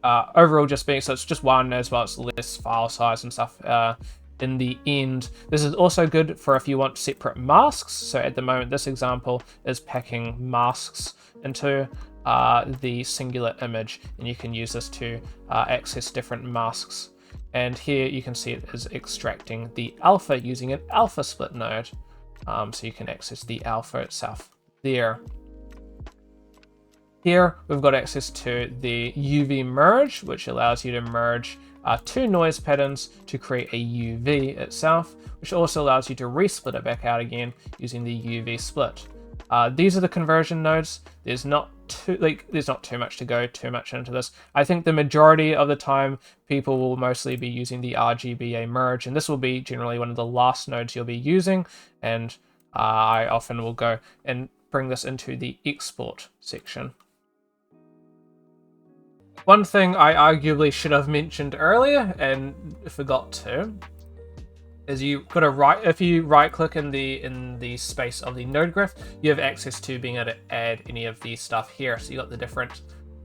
overall just being, so it's just one, as well as less file size and stuff in the end. This is also good for if you want separate masks. So at the moment, this example is packing masks into the singular image, and you can use this to access different masks. And here you can see it is extracting the alpha using an alpha split node. So you can access the alpha itself there. Here we've got access to the UV merge, which allows you to merge 2 noise patterns to create a UV itself, which also allows you to resplit it back out again using the UV split. These are the conversion nodes. There's not too much to go too much into this. I think the majority of the time people will mostly be using the RGBA merge, and this will be generally one of the last nodes you'll be using, and I often will go and bring this into the export section. One thing I arguably should have mentioned earlier and forgot to is if you right click in the space of the node graph, you have access to being able to add any of these stuff here. So you got the different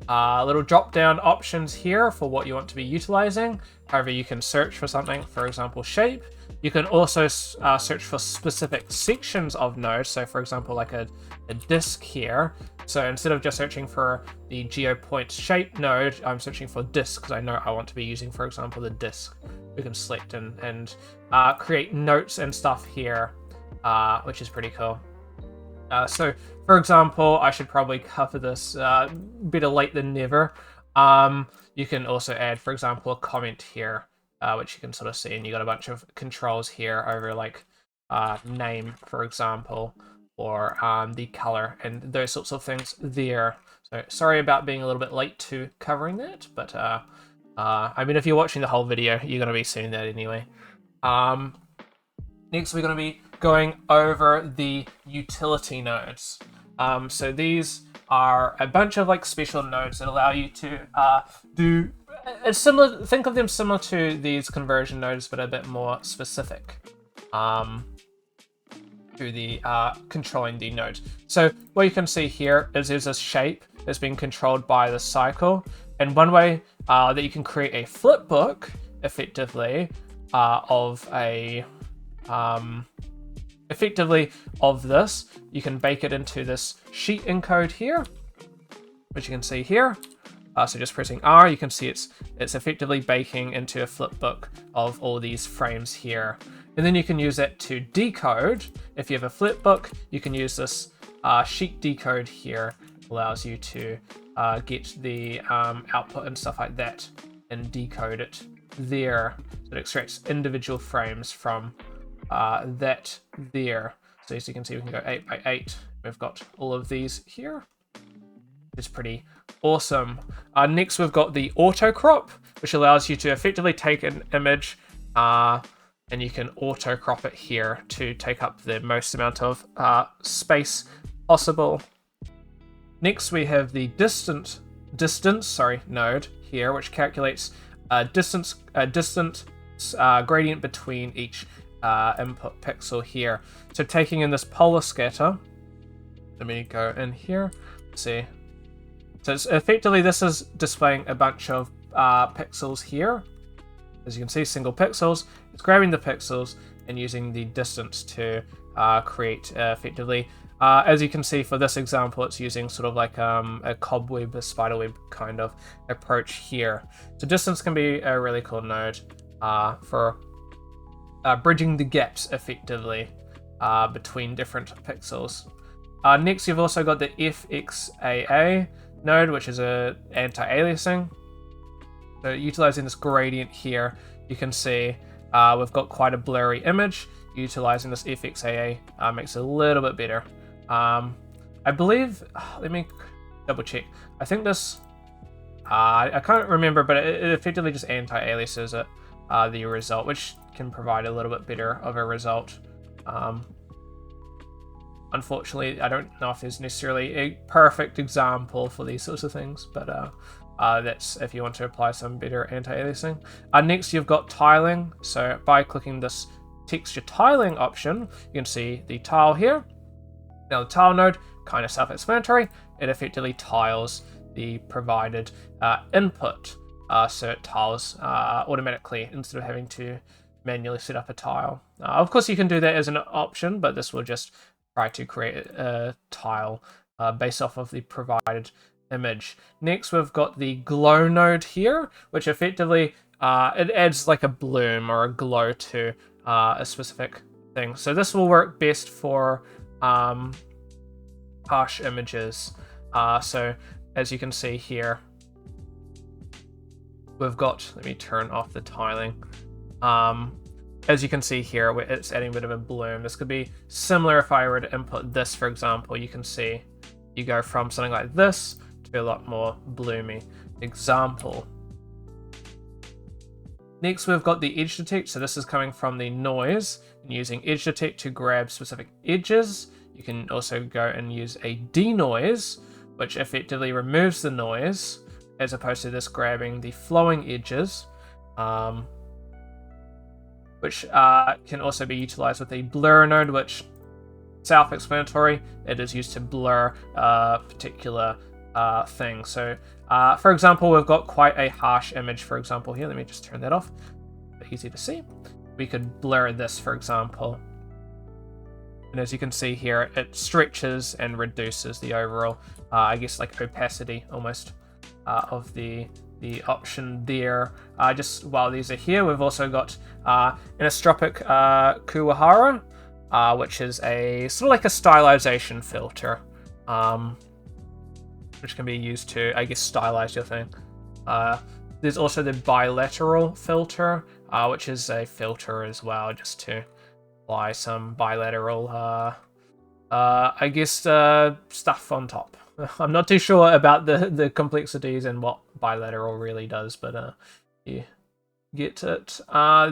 little drop down options here for what you want to be utilizing. However, you can search for something, for example, shape. You can also search for specific sections of nodes. So for example, like a disk here. So instead of just searching for the geopoint shape node, I'm searching for disk because I know I want to be using, for example, the disk. We can select and create notes and stuff here, which is pretty cool. So, for example, I should probably cover this better late than never. You can also add, for example, a comment here, which you can sort of see, and you got a bunch of controls here over like name, for example, or the color, and those sorts of things there. So sorry about being a little bit late to covering that, but I mean, if you're watching the whole video, you're going to be seeing that anyway. Next, we're going to be going over the utility nodes. So these are a bunch of like special nodes that allow you to do a similar. Think of them similar to these conversion nodes, but a bit more specific to the controlling the node. So what you can see here is there's a shape that's being controlled by the cycle, and one way that you can create a flipbook effectively of a of this, you can bake it into this sheet encode here, which you can see here. So just pressing R, you can see it's effectively baking into a flipbook of all these frames here. And then you can use that to decode. If you have a flipbook, you can use this sheet decode here. Allows you to get the output and stuff like that and decode it there. So it extracts individual frames from that there. So as you can see, we can go 8 by 8. We've got all of these here. It's pretty awesome. Next, we've got the auto crop, which allows you to effectively take an image and you can auto crop it here to take up the most amount of space possible. Next, we have the distance node here, which calculates a distance gradient between each input pixel here. So taking in this polar scatter, let me go in here, see. So it's effectively, this is displaying a bunch of pixels here. As you can see, single pixels. It's grabbing the pixels and using the distance to create effectively. As you can see for this example, it's using sort of like a cobweb, a spiderweb kind of approach here. So distance can be a really cool node for bridging the gaps effectively between different pixels. Next, you've also got the FXAA node, which is a anti-aliasing. So utilizing this gradient here, you can see we've got quite a blurry image. Utilizing this FXAA makes it a little bit better. I believe, let me double check. I think this, I can't remember, but it effectively just anti-aliases it, the result, which can provide a little bit better of a result. Unfortunately, I don't know if there's necessarily a perfect example for these sorts of things, but that's if you want to apply some better anti-aliasing. Next, you've got tiling. So by clicking this texture tiling option, you can see the tile here. Now the tile node, kind of self-explanatory, it effectively tiles the provided input. So it tiles automatically instead of having to manually set up a tile. Of course, you can do that as an option, but this will just try to create a tile based off of the provided image. Next, we've got the glow node here, which effectively it adds like a bloom or a glow to a specific thing. So this will work best for harsh images. So as you can see here, we've got, let me turn off the tiling. As you can see here, it's adding a bit of a bloom. This could be similar if I were to input this, for example. You can see you go from something like this to a lot more bloomy example. Next, we've got the edge detect. So this is coming from the noise and using edge detect to grab specific edges. You can also go and use a denoise, which effectively removes the noise, as opposed to this grabbing the flowing edges. which can also be utilized with a blur node, which self-explanatory. It is used to blur a particular thing. So, for example, we've got quite a harsh image, for example, here. Let me just turn that off. Easy to see. We could blur this, for example. And as you can see here, it stretches and reduces the overall, I guess, like opacity almost of the option there. Just while these are here, we've also got anisotropic Kuwahara, which is a sort of like a stylization filter, which can be used to, I guess, stylize your thing. There's also the bilateral filter, which is a filter as well, just to apply some bilateral, I guess, stuff on top. I'm not too sure about the complexities and what bilateral really does, but you get it.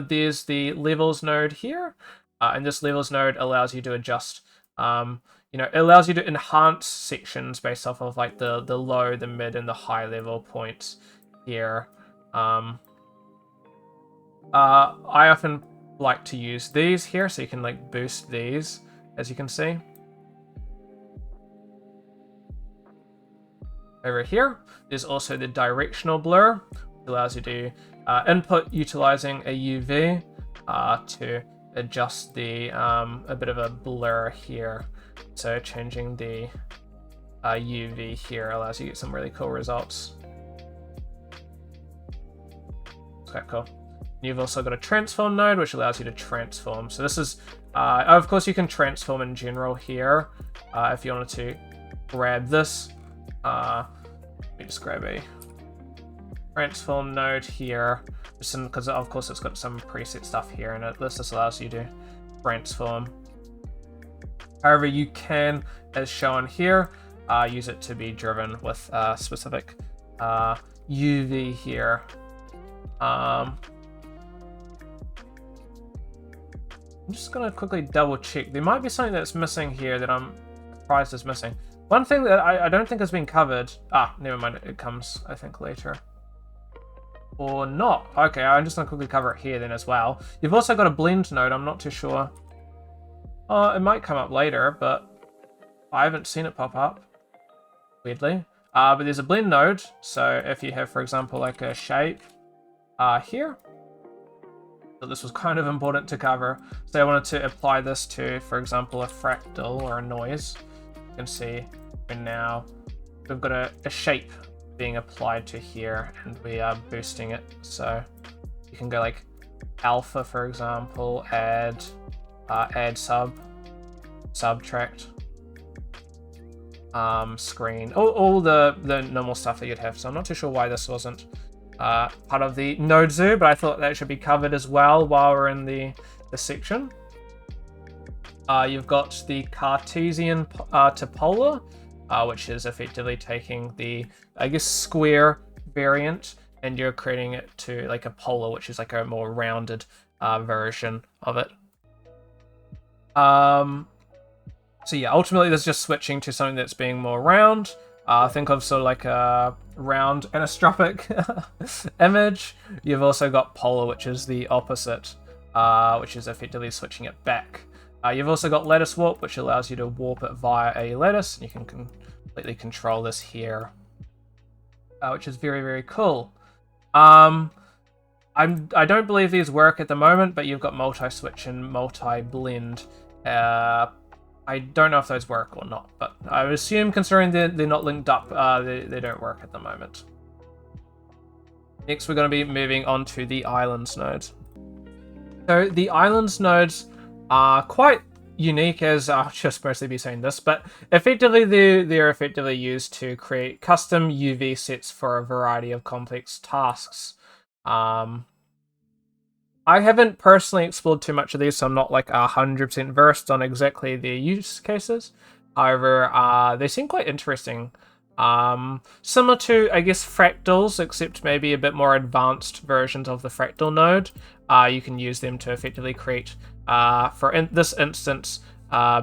There's the levels node here, and this levels node allows you to adjust, it allows you to enhance sections based off of like the low, the mid, and the high level points here. I often like to use these here, so you can like boost these, as you can see. Over here, there's also the directional blur, which allows you to input utilizing a UV to adjust the a bit of a blur here. So changing the UV here allows you to get some really cool results. It's quite cool. You've also got a transform node, which allows you to transform. So this is, of course, you can transform in general here. If you wanted to grab this, let me just grab a transform node here, just because of course it's got some preset stuff here, and this just allows you to transform. However, you can, as shown here, use it to be driven with specific UV here. I'm just going to quickly double check. There might be something that's missing here that I'm surprised is missing. One thing that I don't think has been covered... never mind. It comes, I think, later. Or not. Okay, I'm just going to quickly cover it here then as well. You've also got a blend node. I'm not too sure. It might come up later, but I haven't seen it pop up, weirdly. But there's a blend node. So if you have, for example, like a shape here... So this was kind of important to cover. So I wanted to apply this to, for example, a fractal or a noise. You can see now we've got a shape being applied to here, and we are boosting it. So you can go like alpha, for example, add subtract, screen, all the normal stuff that you'd have. So I'm not too sure why this wasn't part of the node zoo, but I thought that should be covered as well while we're in the section. You've got the Cartesian to polar, which is effectively taking the, I guess, square variant, and you're creating it to like a polar, which is like a more rounded version of it. So yeah, ultimately this is just switching to something that's being more round. Think of sort of like a round anisotropic image. You've also got polar, which is the opposite, which is effectively switching it back. You've also got lattice warp, which allows you to warp it via a lattice, and you can completely control this here, which is very, very cool. I don't believe these work at the moment, but you've got multi-switch and multi-blend. I don't know if those work or not, but I would assume, considering they're not linked up, they don't work at the moment. Next, we're going to be moving on to the islands node. So the islands nodes are quite unique, as I'll just mostly be saying this, but effectively they're effectively used to create custom UV sets for a variety of complex tasks. I haven't personally explored too much of these, so I'm not like 100% versed on exactly their use cases. However, they seem quite interesting. Similar to, I guess, fractals, except maybe a bit more advanced versions of the fractal node. You can use them to effectively create, this instance,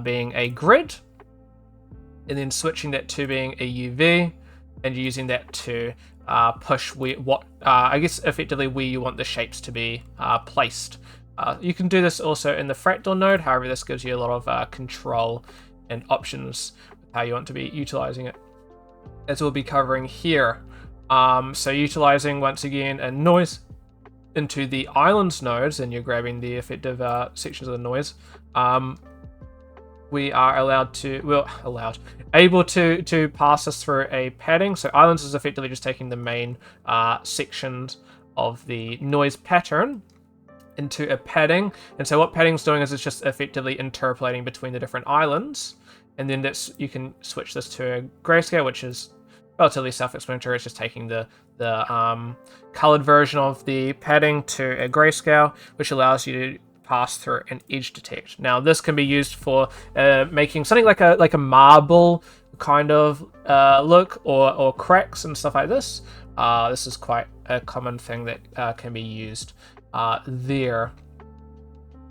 being a grid, and then switching that to being a UV, and using that to push I guess effectively where you want the shapes to be placed. You can do this also in the fractal node, however this gives you a lot of control and options with how you want to be utilizing it, as we'll be covering here. So utilizing, once again, a noise into the islands nodes, and you're grabbing the effective sections of the noise. We are able to pass this through a padding. So islands is effectively just taking the main sections of the noise pattern into a padding. And so what padding's doing is it's just effectively interpolating between the different islands. And then you can switch this to a grayscale, which is relatively self-explanatory. It's just taking the colored version of the padding to a grayscale, which allows you to pass through an edge detect. Now this can be used for making something like a marble kind of look, or cracks and stuff like this. This is quite a common thing that can be used there.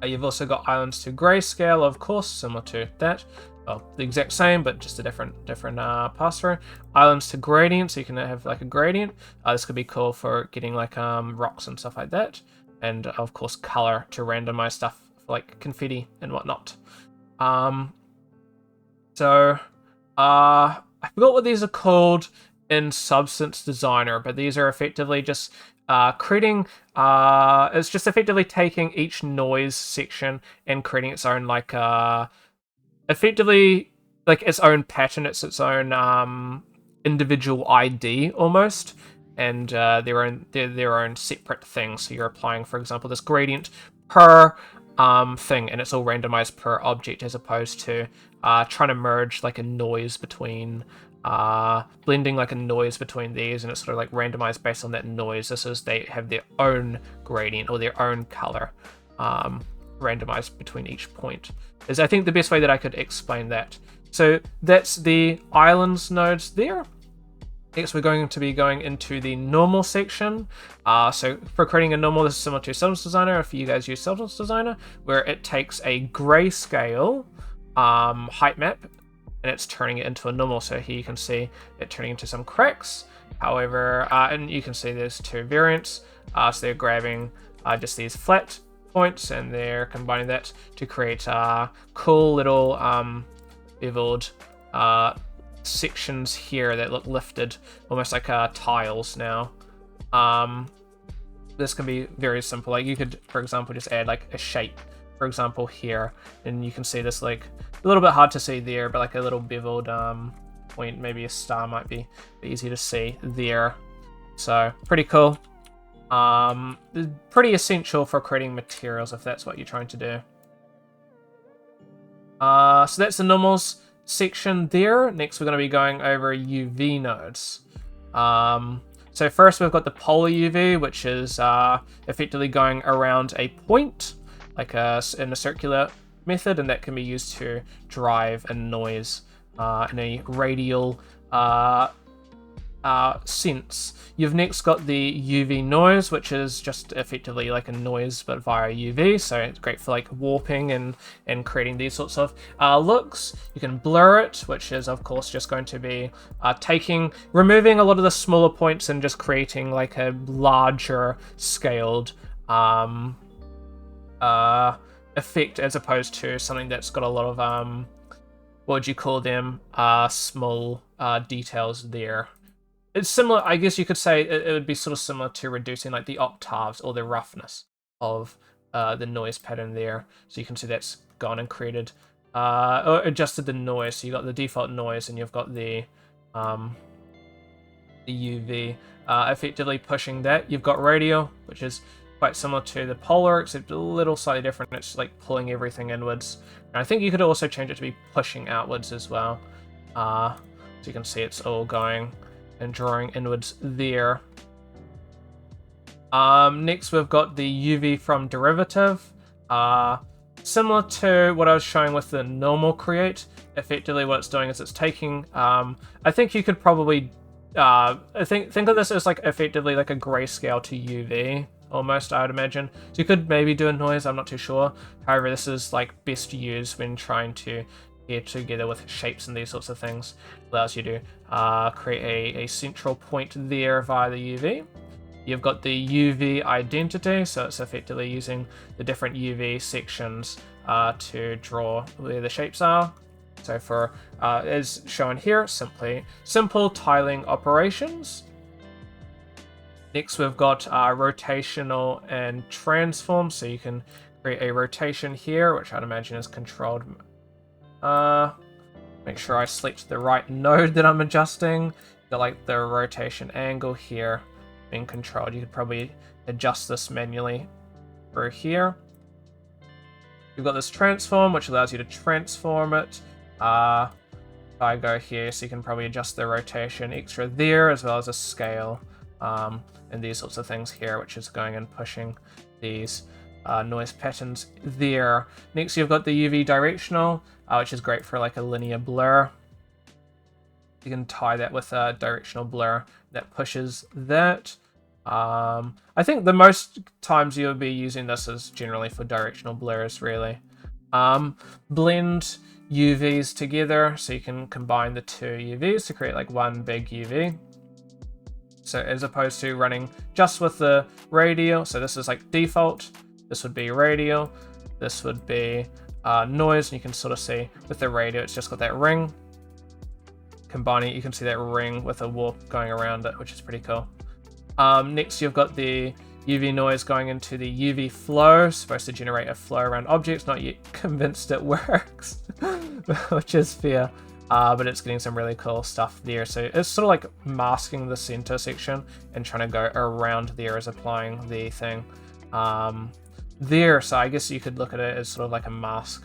You've also got islands to grayscale, of course, similar to that. Well, the exact same, but just a different pass through. Islands to gradient, so you can have like a gradient. This could be cool for getting like rocks and stuff like that. And of course, color to randomize stuff like confetti and whatnot. I forgot what these are called in Substance Designer, but these are effectively just creating. It's just effectively taking each noise section and creating its own like effectively like its own pattern. It's its own individual ID almost. And their own separate things. So you're applying, for example, this gradient per thing, and it's all randomized per object, as opposed to trying to merge like a noise between blending like a noise between these, and it's sort of like randomized based on that noise. This is, they have their own gradient or their own color randomized between each point. Is, I think, the best way that I could explain that. So that's the islands nodes there. Next, we're going to be going into the normal section. So for creating a normal, this is similar to Substance Designer, if you guys use Substance Designer, where it takes a grayscale height map and it's turning it into a normal. So here you can see it turning into some cracks. However, and you can see there's two variants. So they're grabbing just these flat points and they're combining that to create cool little beveled sections here that look lifted, almost like tiles now. This can be very simple. Like you could, for example, just add like a shape, for example, here, and you can see this like a little bit hard to see there, but like a little beveled point, maybe a star might be easy to see there. So pretty cool. Pretty essential for creating materials if that's what you're trying to do. So that's the normals section there. Next, we're going to be going over UV nodes. So first, we've got the polar UV, which is effectively going around a point, like in a circular method, and that can be used to drive a noise in a radial sense. You've next got the UV noise, which is just effectively like a noise but via UV, so it's great for like warping and creating these sorts of looks. You can blur it, which is of course just going to be removing a lot of the smaller points and just creating like a larger scaled effect, as opposed to something that's got a lot of what would you call them, small details there. It's similar, I guess you could say it would be sort of similar to reducing like the octaves or the roughness of the noise pattern there. So you can see that's gone and created or adjusted the noise. So you got the default noise and you've got the UV effectively pushing that. You've got radial, which is quite similar to the polar, except a little slightly different. It's like pulling everything inwards. And I think you could also change it to be pushing outwards as well. So you can see it's all going and drawing inwards there. Next, we've got the UV from derivative. Similar to what I was showing with the normal create. Effectively, what it's doing is it's taking. I think you could probably think of this as like effectively like a grayscale to UV almost, I would imagine. So you could maybe do a noise. I'm not too sure. However, this is like best used when trying to get together with shapes and these sorts of things. Allows you to create a central point there via the UV. you've got the UV identity, so it's effectively using the different UV sections to draw where the shapes are. So for, as shown here, simple tiling operations. Next, we've got rotational and transform, so you can create a rotation here, which I'd imagine is controlled. Make sure I select the right node that I'm adjusting. Got like the rotation angle here being controlled. You could probably adjust this manually through here. You've got this transform, which allows you to transform it. If I go here, so you can probably adjust the rotation extra there, as well as a scale, and these sorts of things here, which is going and pushing these noise patterns there. Next, you've got the UV directional, which is great for like a linear blur. You can tie that with a directional blur that pushes that. I think the most times you'll be using this is generally for directional blurs, really. Blend UVs together, so you can combine the two UVs to create like one big UV. So as opposed to running just with the radial, so this is like default, this would be radial, this would be noise, and you can sort of see with the radial it's just got that ring. Combining it, you can see that ring with a warp going around it, which is pretty cool. Next, you've got the UV noise going into the UV flow, supposed to generate a flow around objects. Not yet convinced it works, which is fair, but it's getting some really cool stuff there. So it's sort of like masking the center section and trying to go around there as applying the thing there. So I guess you could look at it as sort of like a mask.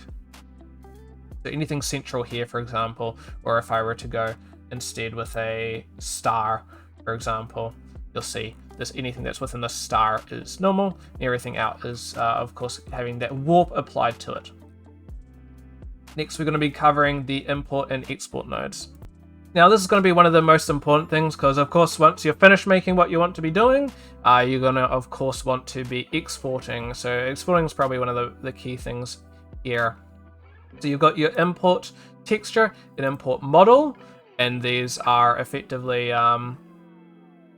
So anything central here, for example, or if I were to go instead with a star, for example, you'll see this, anything that's within the star is normal, and everything out is, of course, having that warp applied to it. Next, we're going to be covering the import and export nodes. Now, this is going to be one of the most important things because, of course, once you're finished making what you want to be doing, you're going to, of course, want to be exporting. So exporting is probably one of the key things here. So you've got your import texture and import model, and these are effectively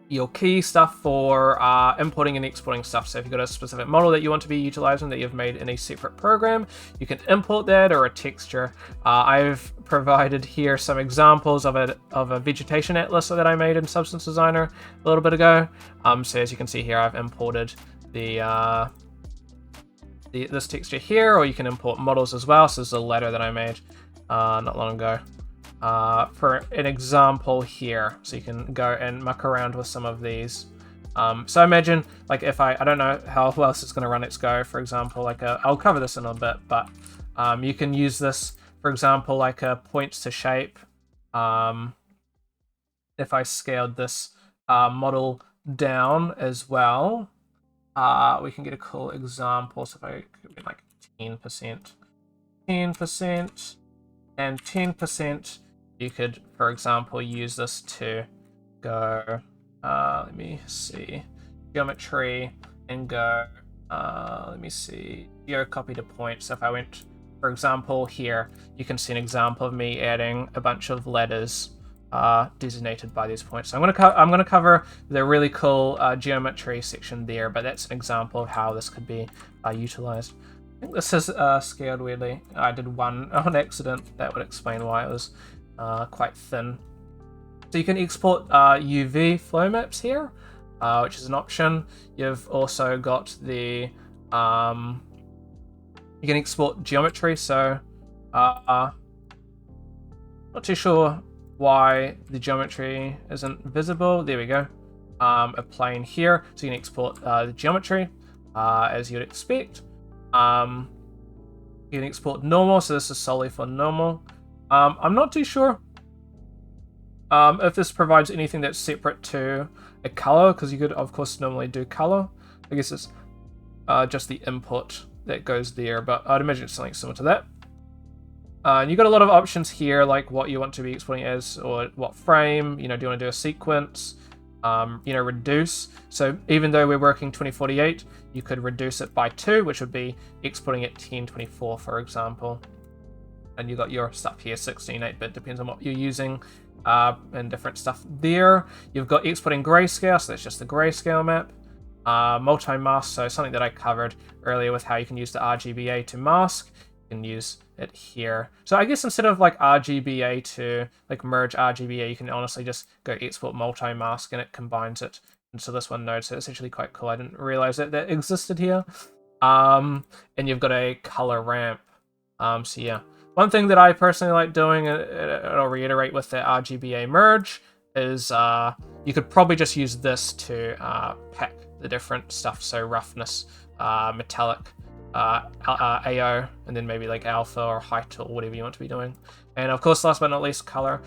your key stuff for importing and exporting stuff. So if you've got a specific model that you want to be utilizing that you've made in a separate program, you can import that, or a texture. I've provided here some examples of a vegetation atlas that I made in Substance Designer a little bit ago. So as you can see here, I've imported this texture here, or you can import models as well. So this is a ladder that I made not long ago. For an example here, so you can go and muck around with some of these. So imagine, like, if I don't know how else it's going to run its Go, for example, like I'll cover this in a bit, but you can use this, for example, like a points to shape. If I scaled this model down as well, we can get a cool example. So if I get like 10%, and 10%, you could, for example, use this to go, let me see, geometry, and go, let me see, copy to point. So if I went, for example, here, you can see an example of me adding a bunch of ladders designated by these points. So I'm gonna cover the really cool geometry section there, but that's an example of how this could be utilized. I think this is scaled weirdly. I did one on accident. That would explain why it was quite thin. So you can export UV flow maps here, which is an option. You've also got the you can export geometry. So not too sure why the geometry isn't visible. There we go. A plane here, so you can export the geometry as you'd expect. You can export normal, so this is solely for normal. I'm not too sure if this provides anything that's separate to a color, because you could, of course, normally do color. I guess it's just the input that goes there, but I'd imagine it's something similar to that. And you've got a lot of options here, like what you want to be exporting as, or what frame. Do you want to do a sequence? Reduce. So even though we're working 2048, you could reduce it by 2, which would be exporting at 1024, for example. And you got your stuff here, 16, 8-bit, depends on what you're using and different stuff there. You've got exporting grayscale, so that's just the grayscale map. Multi-mask, so something that I covered earlier with how you can use the RGBA to mask. You can use it here. So I guess instead of like RGBA to like merge RGBA, you can honestly just go export multi-mask and it combines it into this one node. So it's actually quite cool. I didn't realize that existed here. And you've got a color ramp. So yeah, one thing that I personally like doing, and I'll reiterate with the RGBA merge, is you could probably just use this to pack the different stuff. So roughness, metallic, AO, and then maybe like alpha or height or whatever you want to be doing. And of course, last but not least, color.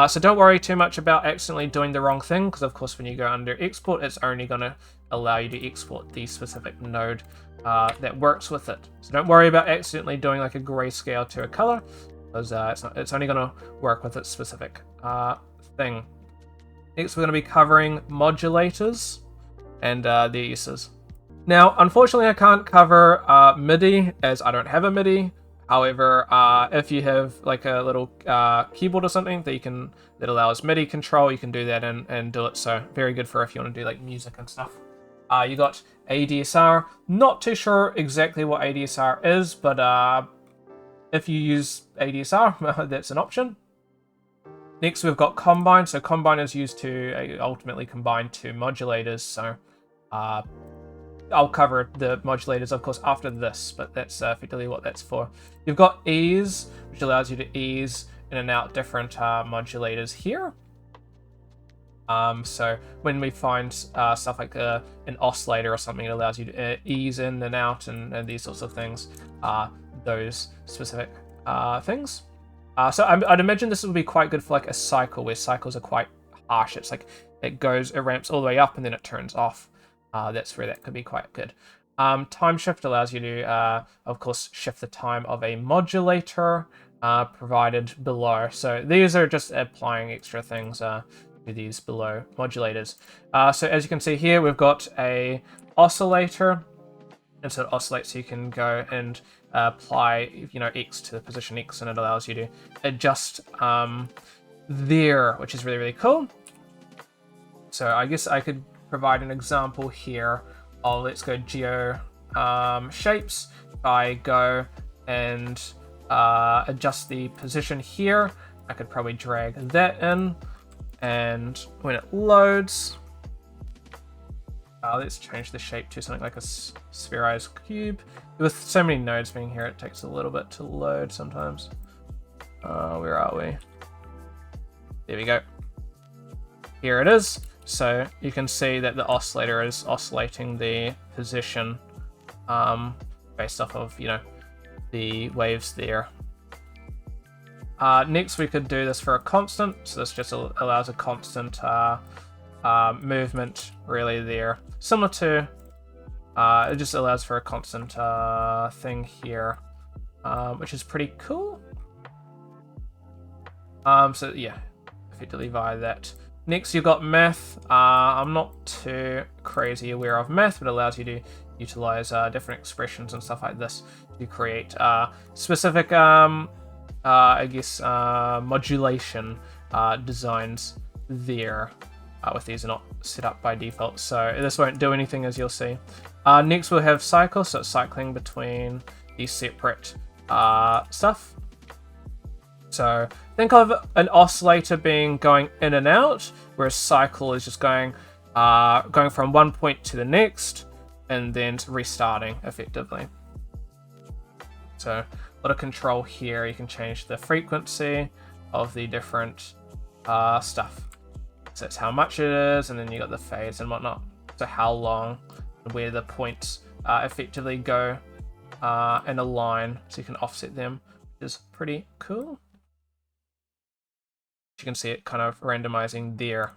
So don't worry too much about accidentally doing the wrong thing, because of course when you go under export, it's only going to allow you to export the specific node that works with it. So don't worry about accidentally doing like a grayscale to a color, because it's only going to work with its specific thing. Next, we're going to be covering modulators and their uses. Now, unfortunately, I can't cover MIDI, as I don't have a MIDI. However, if you have like a little keyboard or something that allows MIDI control, you can do that and do it. So very good for if you want to do like music and stuff. You got ADSR. Not too sure exactly what ADSR is, but if you use ADSR, that's an option. Next, we've got combine. So combine is used to ultimately combine two modulators. So I'll cover the modulators, of course, after this, but that's effectively what that's for. You've got ease, which allows you to ease in and out different modulators here. So when we find stuff like an oscillator or something, it allows you to ease in and out and these sorts of things, those specific things. So I'd imagine this would be quite good for like a cycle, where cycles are quite harsh. It's like it ramps all the way up and then it turns off. That's where that could be quite good. Time shift allows you to, of course, shift the time of a modulator provided below. So these are just applying extra things to these below modulators. So as you can see here, we've got a oscillator, and so it oscillates. So you can go and apply, X to the position X, and it allows you to adjust there, which is really, really cool. So I guess I could provide an example here of, let's go geo shapes. If I go and adjust the position here, I could probably drag that in, and when it loads, let's change the shape to something like a spherized cube. With so many nodes being here, it takes a little bit to load sometimes. Where are we? There we go. Here it is. So you can see that the oscillator is oscillating the position based off of, the waves there. Next, we could do this for a constant. So this just allows a constant movement really there. Similar to, it just allows for a constant thing here, which is pretty cool. So yeah, effectively via that. Next, you've got math. I'm not too crazy aware of math, but it allows you to utilize different expressions and stuff like this to create specific, I guess, modulation designs there. With these are not set up by default, so this won't do anything, as you'll see. Next, we'll have cycle, so it's cycling between these separate stuff. So think of an oscillator going in and out, whereas cycle is just going from one point to the next and then restarting effectively. So a lot of control here. You can change the frequency of the different stuff. So it's how much it is, and then you got the fades and whatnot. So how long, and where the points effectively go in a line, so you can offset them, which is pretty cool. You can see it kind of randomizing there.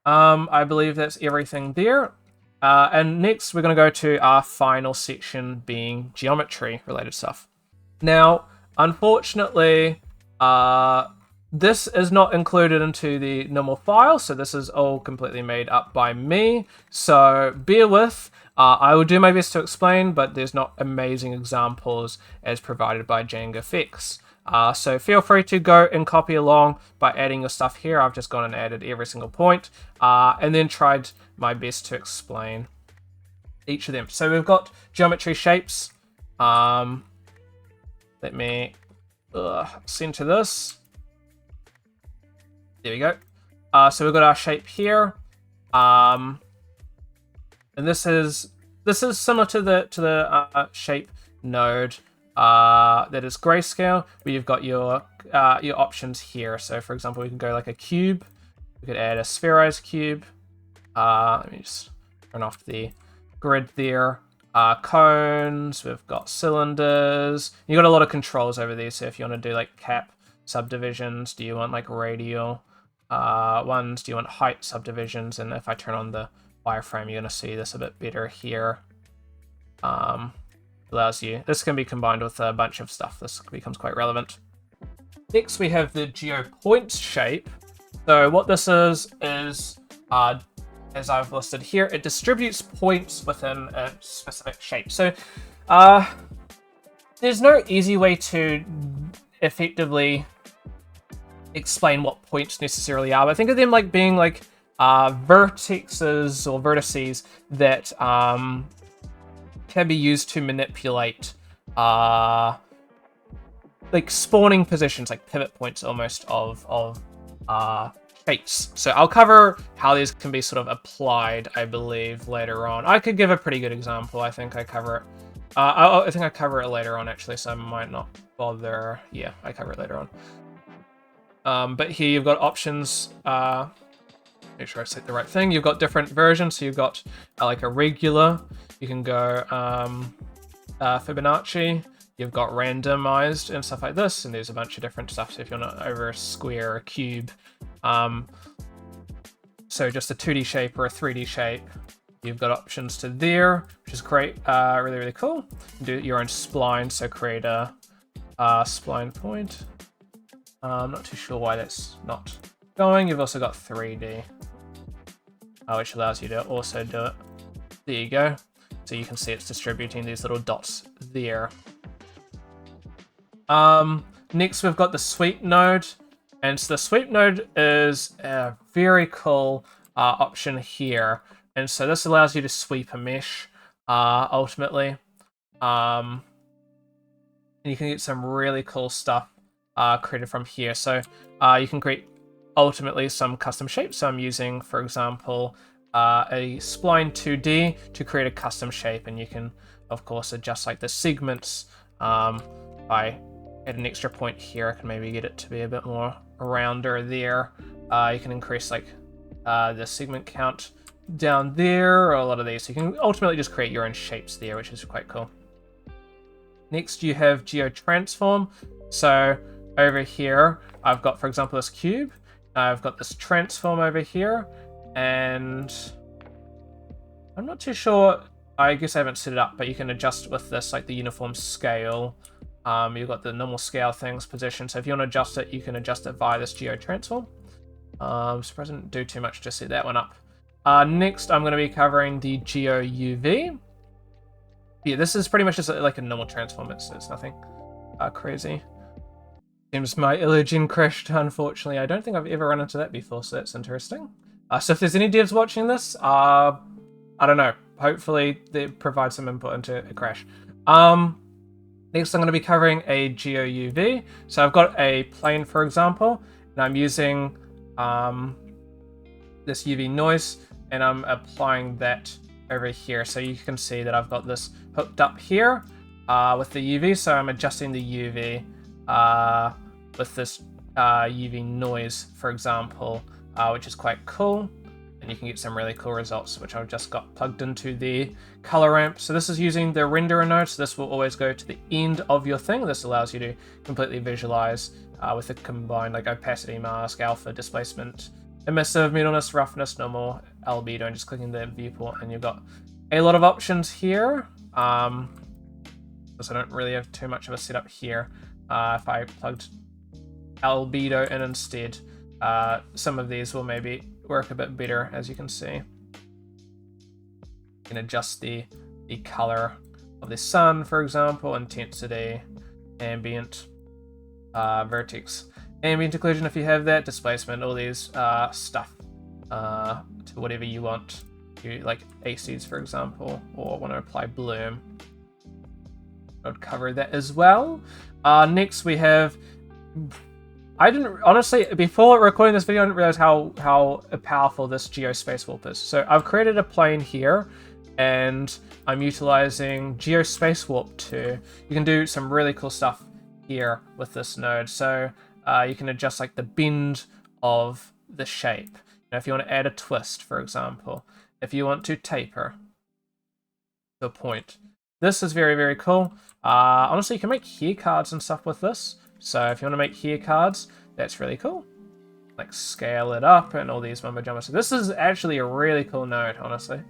I believe that's everything there. And next we're going to go to our final section, being geometry related stuff. Now, unfortunately, this is not included into the normal file, so this is all completely made up by me. So bear with. I will do my best to explain, but there's not amazing examples as provided by Django Fix. So feel free to go and copy along by adding your stuff here. I've just gone and added every single point, and then tried my best to explain each of them. So we've got geometry shapes. Let me center this. There we go. So we've got our shape here, and this is similar to the shape node that is Greyscale, where you've got your options here. So for example, we can go like a cube. We could add a spherized cube. Let me just turn off the grid there. Cones. We've got cylinders. You've got a lot of controls over these. So if you want to do like cap subdivisions, do you want like radial ones? Do you want height subdivisions? And if I turn on the wireframe, you're going to see this a bit better here. Allows you, this can be combined with a bunch of stuff. This becomes quite relevant. Next, we have the geopoints shape. So what this is as I've listed here, it distributes points within a specific shape. So there's no easy way to effectively explain what points necessarily are, but think of them like being like vertices or vertices that can be used to manipulate like spawning positions, like pivot points almost of shapes. So I'll cover how these can be sort of applied, I believe, later on. I could give a pretty good example. I think I cover it. I think I cover it later on, actually, so I might not bother. Yeah, I cover it later on. But here you've got options. Make sure I say the right thing. You've got different versions. So you've got like a regular. You can go Fibonacci. You've got randomized and stuff like this, and there's a bunch of different stuff. So if you're not over a square or a cube, so just a 2D shape or a 3D shape, you've got options to there, which is great, really, really cool. Do your own spline, so create a spline point. I'm not too sure why that's not going. You've also got 3D, which allows you to also do it. There you go. So you can see it's distributing these little dots there. Next, we've got the sweep node. And so the sweep node is a very cool option here. And so this allows you to sweep a mesh, ultimately. And you can get some really cool stuff created from here. So you can create, ultimately, some custom shapes. So I'm using, for example, a spline 2D to create a custom shape. And you can, of course, adjust like the segments by add an extra point here. I can maybe get it to be a bit more rounder there. You can increase like the segment count down there, or a lot of these. So you can ultimately just create your own shapes there, which is quite cool. Next, you have GeoTransform. So over here, I've got, for example, this cube. I've got this transform over here, and I'm not too sure. I guess I haven't set it up, but you can adjust with this, like the uniform scale. You've got the normal scale things position. So if you want to adjust it, you can adjust it via this GeoTransform. So I didn't do too much to set that one up. Next, I'm going to be covering the GeoUV. Yeah, this is pretty much just like a normal transform. It's nothing crazy. Seems my IlluGen crashed, unfortunately. I don't think I've ever run into that before, so that's interesting. So if there's any devs watching this, I don't know. Hopefully they provide some input into a crash. Next, I'm going to be covering a GeoUV. So I've got a plane, for example, and I'm using this UV noise, and I'm applying that over here. So you can see that I've got this hooked up here with the UV. So I'm adjusting the UV with this UV noise, for example, which is quite cool. And you can get some really cool results, which I've just got plugged into the color ramp. So this is using the renderer node. So this will always go to the end of your thing. This allows you to completely visualize with a combined like opacity, mask, alpha, displacement, emissive, mutinous, roughness, normal, albedo, and just clicking the viewport. And you've got a lot of options here. Because I don't really have too much of a setup here. If I plugged albedo in instead, some of these will maybe work a bit better, as you can see. You can adjust the color of the sun, for example, intensity, ambient. vertex. Ambient occlusion, if you have that, displacement, all these stuff to whatever you want. You like ACs, for example, or want to apply bloom. I'd cover that as well. Next we have. I didn't honestly before recording this video. I didn't realize how powerful this geospace warp is. So I've created a plane here, and I'm utilizing geospace warp to. You can do some really cool stuff here with this node. So you can adjust like the bend of the shape. If you want to add a twist, for example, if you want to taper the point, this is very, very cool. Honestly, you can make here cards and stuff with this. So if you want to make here cards, that's really cool. Like scale it up and all these mumbo jumbo. So this is actually a really cool node, honestly.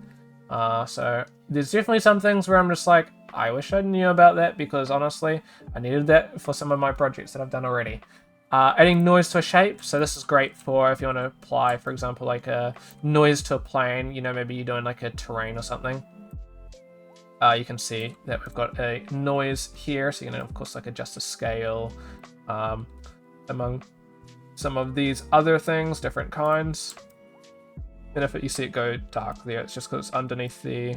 So there's definitely some things where I'm just like, I wish I knew about that, because honestly, I needed that for some of my projects that I've done already. Adding noise to a shape. So this is great for if you want to apply, for example, like a noise to a plane. Maybe you're doing like a terrain or something. You can see that we've got a noise here, so you can of course like adjust the scale among some of these other things, different kinds. And if you see it go dark there, it's just because it's underneath the.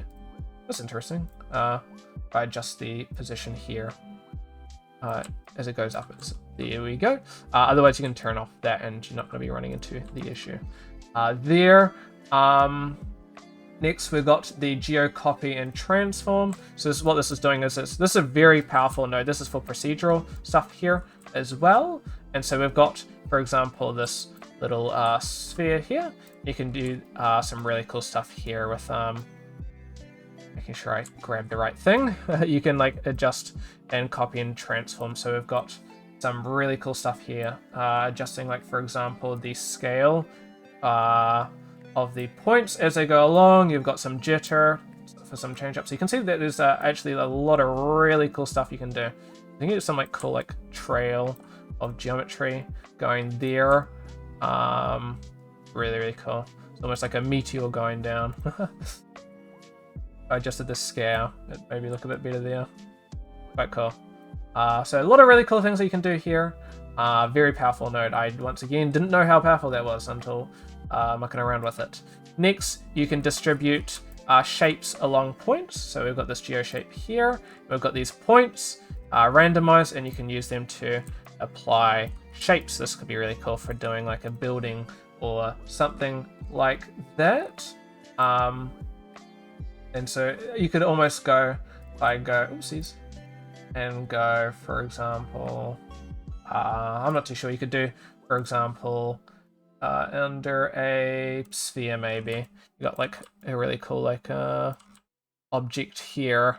That's interesting. If I adjust the position here as it goes up, there we go. Otherwise, you can turn off that, and you're not going to be running into the issue there. Next, we've got the geo copy and transform. So what this is doing is this is a very powerful node. This is for procedural stuff here as well. And so we've got, for example, this little sphere here. You can do some really cool stuff here with making sure I grab the right thing. You can like adjust and copy and transform. So we've got some really cool stuff here. Adjusting, like, for example, the scale of the points as they go along. You've got some jitter for some change up. So you can see that there's actually a lot of really cool stuff you can do. I think it's some like cool like trail of geometry going there. Really, really cool. It's almost like a meteor going down. I adjusted the scale. It made me look a bit better there. Quite cool. So a lot of really cool things that you can do here. Very powerful node. I, once again, didn't know how powerful that was until mucking around with it. Next, you can distribute shapes along points. So we've got this geo shape here. We've got these points randomized, and you can use them to apply shapes. This could be really cool for doing like a building or something like that. And so you could almost go, oopsies, and go, for example, I'm not too sure. You could do, for example, under a sphere, maybe you got like a really cool like object here.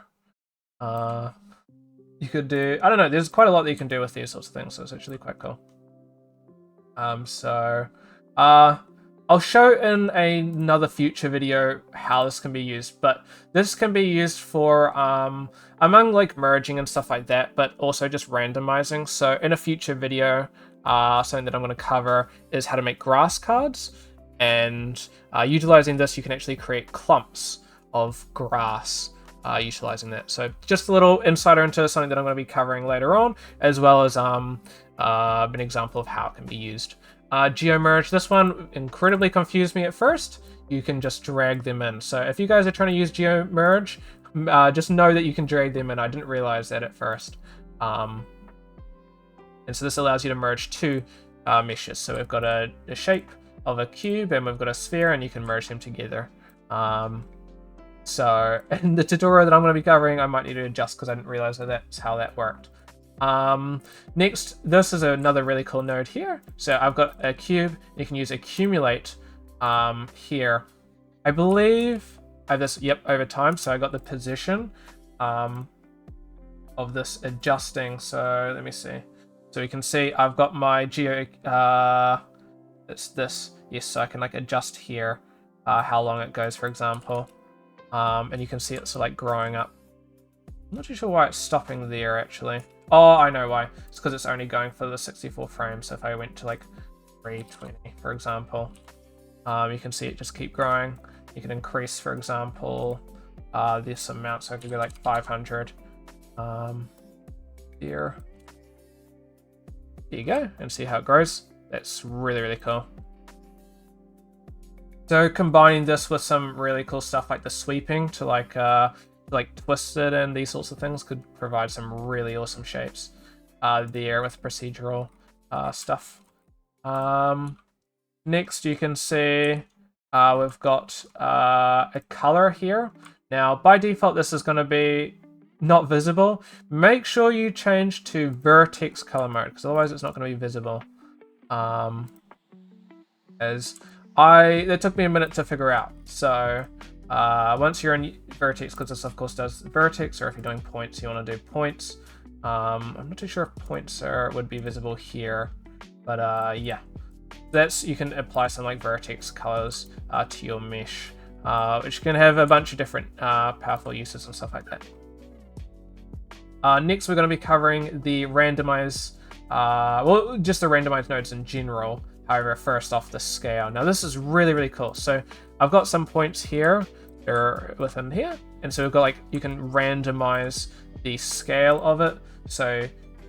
You could do, I don't know, there's quite a lot that you can do with these sorts of things, so it's actually quite cool. I'll show in another future video how this can be used, but this can be used for among like merging and stuff like that, but also just randomizing. So in a future video, something that I'm going to cover is how to make grass cards, and utilizing this, you can actually create clumps of grass utilizing that. So just a little insider into something that I'm going to be covering later on, as well as an example of how it can be used. Geomerge, this one incredibly confused me at first. You can just drag them in. So if you guys are trying to use Geomerge, just know that you can drag them in. I didn't realize that at first. And so this allows you to merge two meshes. So we've got a shape of a cube, and we've got a sphere, and you can merge them together. So in the tutorial that I'm going to be covering, I might need to adjust because I didn't realize that that's how that worked. Next, this is another really cool node here. So I've got a cube. You can use accumulate here. I believe I have this, yep, over time. So I got the position of this adjusting. So let me see. So you can see I've got my geo, it's this, yes, so I can like adjust here how long it goes, for example. And you can see it's like growing up. I'm not too sure why it's stopping there actually. Oh, I know why. It's because it's only going for the 64 frames. So if I went to like 320, for example, you can see it just keep growing. You can increase, for example, this amount. So it could be like 500 here. There you go, and see how it grows. That's really, really cool. So combining this with some really cool stuff like the sweeping to like twist it and these sorts of things could provide some really awesome shapes there with procedural stuff. Next, you can see we've got a color here. Now, by default, this is going to be not visible. Make sure you change to vertex color mode, because otherwise it's not going to be visible. It took me a minute to figure out. So once you're in vertex, because this of course does vertex, or if you're doing points, you want to do points. I'm not too sure if points would be visible here, but yeah. You can apply some like vertex colors to your mesh, which can have a bunch of different powerful uses and stuff like that. Next, we're going to be covering the randomize, just the randomized nodes in general. However, first off, the scale. Now, this is really, really cool. So I've got some points here, they're within here, and so we've got like you can randomize the scale of it. So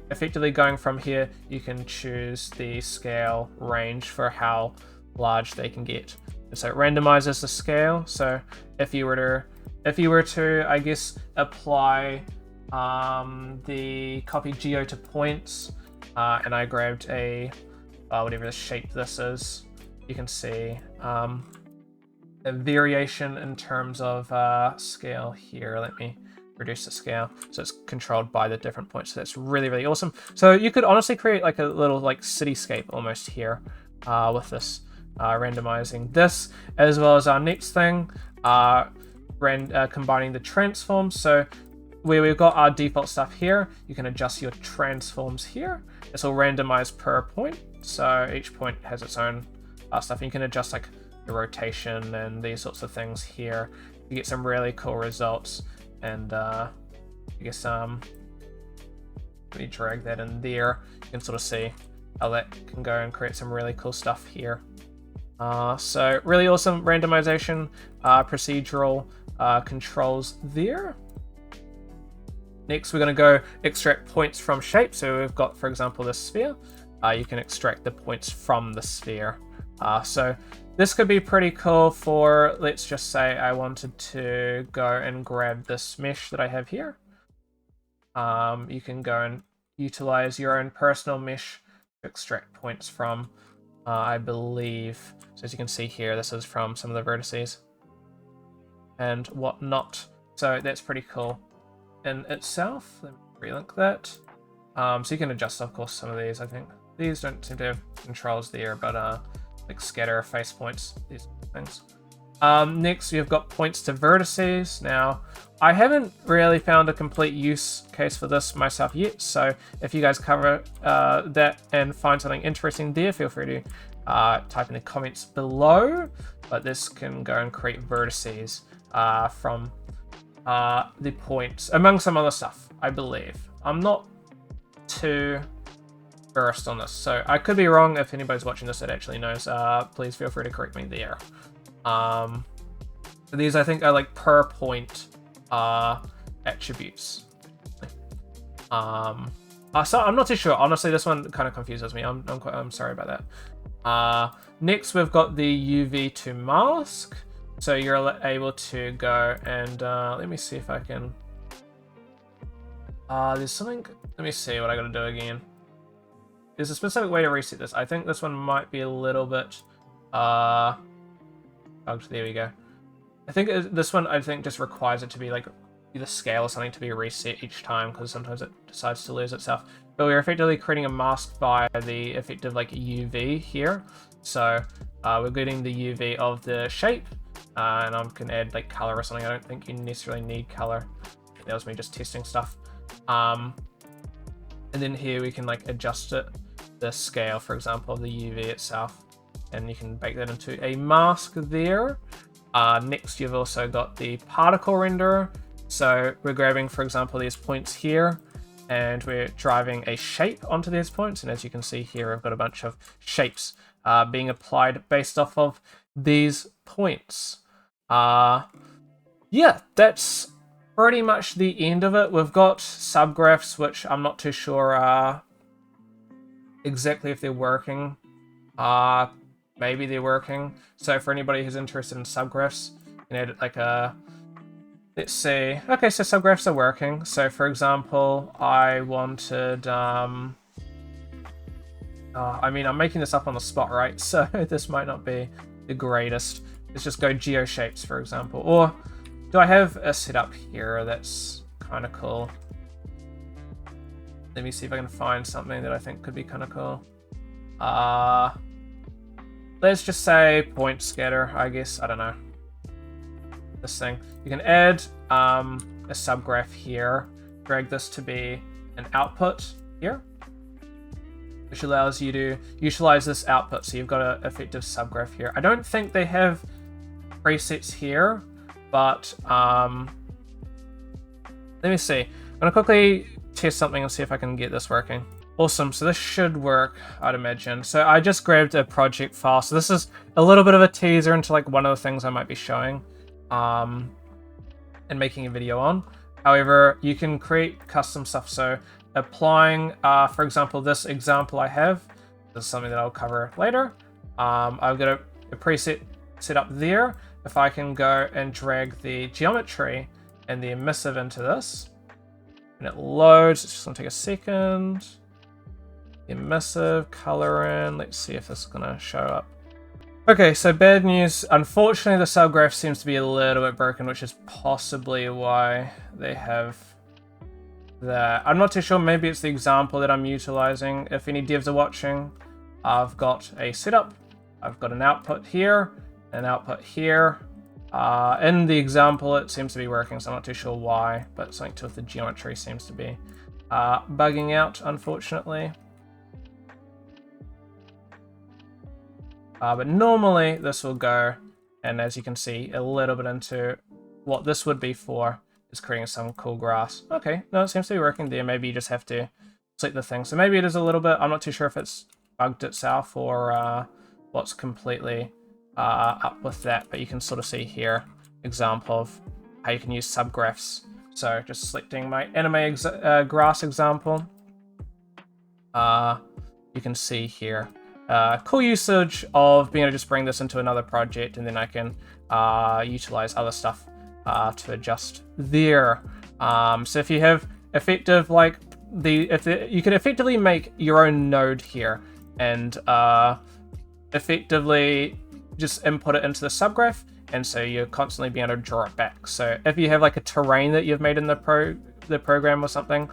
effectively going from here, you can choose the scale range for how large they can get. And so it randomizes the scale. So if you were to, I guess, apply the copy geo to points, and I grabbed a whatever the shape this is, you can see a variation in terms of scale here. Let me reduce the scale so it's controlled by the different points. So that's really, really awesome. So you could honestly create like a little like cityscape almost here with this randomizing this, as well as our next thing, combining the transforms. So where we've got our default stuff here, you can adjust your transforms here. It's all randomized per point, so each point has its own stuff. And you can adjust like the rotation and these sorts of things here. You get some really cool results. And I guess let me drag that in there. You can sort of see how that can go and create some really cool stuff here. So really awesome randomization, procedural controls there. Next, we're going to go extract points from shape. So we've got, for example, this sphere. You can extract the points from the sphere. So this could be pretty cool for, let's just say I wanted to go and grab this mesh that I have here. You can go and utilize your own personal mesh to extract points from, I believe. So as you can see here, this is from some of the vertices and whatnot. So that's pretty cool in itself. Let me relink that. So you can adjust, of course, some of these. I think these don't seem to have controls there, but like scatter, face points, these things. Next, we've got points to vertices. Now, I haven't really found a complete use case for this myself yet, so if you guys cover that and find something interesting there, feel free to type in the comments below. But this can go and create vertices from the points, among some other stuff, I believe. I'm not too versed on this, so I could be wrong. If anybody's watching this that actually knows, please feel free to correct me there. These I think are like per point attributes. So I'm not too sure. Honestly, this one kind of confuses me. I'm sorry about that. Next, we've got the UV to mask. So you're able to go and let me see if I can. There's something. Let me see what I got to do again. There's a specific way to reset this. I think this one might be a little bit bugged. There we go. I think this one, I think, just requires it to be like either scale or something to be reset each time, because sometimes it decides to lose itself. But we're effectively creating a mask by the effective like UV here. So we're getting the UV of the shape, and I can add like color or something. I don't think you necessarily need color. That was me just testing stuff. And then here we can like adjust it, the scale, for example, of the UV itself, and you can bake that into a mask there. Next, you've also got the particle renderer. So we're grabbing, for example, these points here, and we're driving a shape onto these points. And as you can see here, I've got a bunch of shapes being applied based off of these points. Yeah, that's pretty much the end of it. We've got subgraphs, which I'm not too sure exactly if they're working. Maybe they're working. So for anybody who's interested in subgraphs, you can add like a, let's see. Okay, so subgraphs are working. So for example, I wanted, I mean, I'm making this up on the spot, right? So this might not be the greatest. Let's just go geo shapes, for example. Or do I have a setup here that's kind of cool? Let me see if I can find something that I think could be kind of cool. Let's just say point scatter, I guess. I don't know. This thing. You can add a subgraph here. Drag this to be an output here, which allows you to utilize this output. So you've got an effective subgraph here. I don't think they have presets here, but let me see. I'm gonna quickly test something and see if I can get this working. Awesome, so this should work, I'd imagine. So I just grabbed a project file. So this is a little bit of a teaser into like one of the things I might be showing and making a video on. However, you can create custom stuff. So applying, for example, this example I have, this is something that I'll cover later. I've got a preset set up there. If I can go and drag the geometry and the emissive into this, and it loads, it's just gonna take a second. Emissive, color in, let's see if this is gonna show up. Okay, so bad news. Unfortunately, the subgraph seems to be a little bit broken, which is possibly why they have that. I'm not too sure, maybe it's the example that I'm utilizing. If any devs are watching, I've got a setup. I've got an output here, an output here. In the example, it seems to be working, so I'm not too sure why, but something to do with the geometry seems to be bugging out, unfortunately. But normally this will go, and as you can see, a little bit into what this would be for is creating some cool grass. Okay, no, it seems to be working there. Maybe you just have to select the thing. So maybe it is a little bit, I'm not too sure if it's bugged itself or what's completely up with that, but you can sort of see here, example of how you can use subgraphs. So just selecting my anime grass example, you can see here. Cool usage of being able to just bring this into another project, and then I can utilize other stuff to adjust there. So if you have effective, like you can effectively make your own node here and effectively just input it into the subgraph, and so you're constantly being able to draw it back. So if you have like a terrain that you've made in the program or something,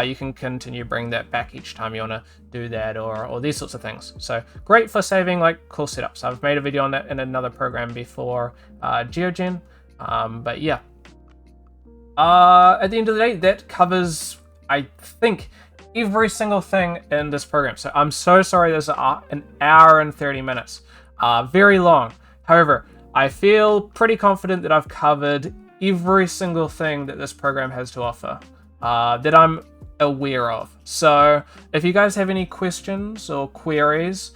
you can continue bring that back each time you want to do that, or these sorts of things. So great for saving like cool setups. I've made a video on that in another program before, IlluGen. But yeah, at the end of the day, that covers, I think, every single thing in this program. So I'm so sorry there's an hour and 30 minutes. Very long. However, I feel pretty confident that I've covered every single thing that this program has to offer that I'm aware of. So if you guys have any questions or queries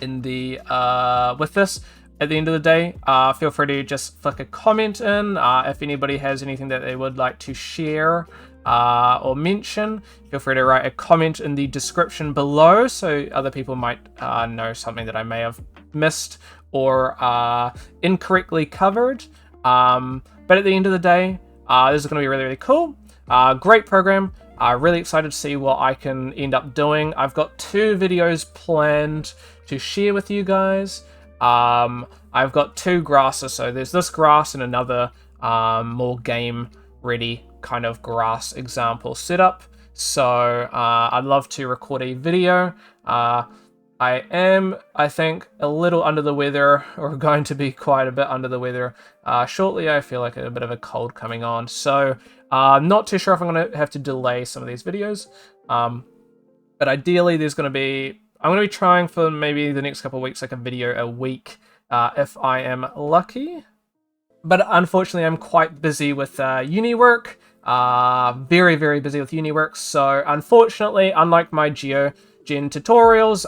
in the with this, at the end of the day, feel free to just flick a comment in. If anybody has anything that they would like to share or mention, feel free to write a comment in the description below so other people might know something that I may have missed or incorrectly covered. But at the end of the day, this is going to be really, really cool. Great program. Really excited to see what I can end up doing. I've got 2 videos planned to share with you guys. I've got 2 grasses, so there's this grass and another more game ready kind of grass example setup. So I'd love to record a video. I am, I think, a little under the weather, or going to be quite a bit under the weather shortly. I feel like a bit of a cold coming on, so I'm not too sure if I'm going to have to delay some of these videos. But ideally, I'm going to be trying for maybe the next couple of weeks, like a video a week, if I am lucky. But unfortunately, I'm quite busy with uni work, very, very busy with uni work. So unfortunately, unlike my GeoGen tutorials,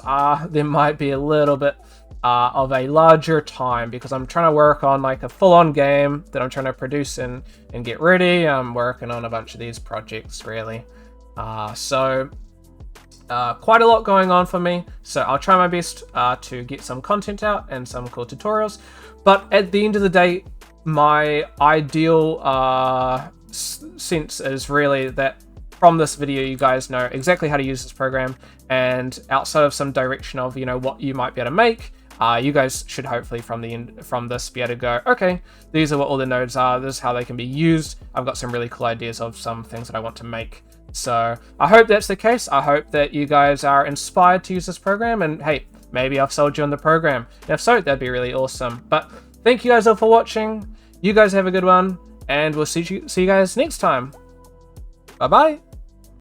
there might be a little bit of a larger time because I'm trying to work on like a full-on game that I'm trying to produce and get ready. I'm working on a bunch of these projects really. So quite a lot going on for me, so I'll try my best to get some content out and some cool tutorials. But at the end of the day, my ideal sense is really that from this video you guys know exactly how to use this program, and outside of some direction of what you might be able to make, you guys should hopefully from this be able to go, okay, these are what all the nodes are, this is how they can be used, I've got some really cool ideas of some things that I want to make. So I hope that's the case. I hope that you guys are inspired to use this program, and hey, maybe I've sold you on the program. And if so, that'd be really awesome. But thank you guys all for watching. You guys have a good one, and we'll see you guys next time. Bye bye.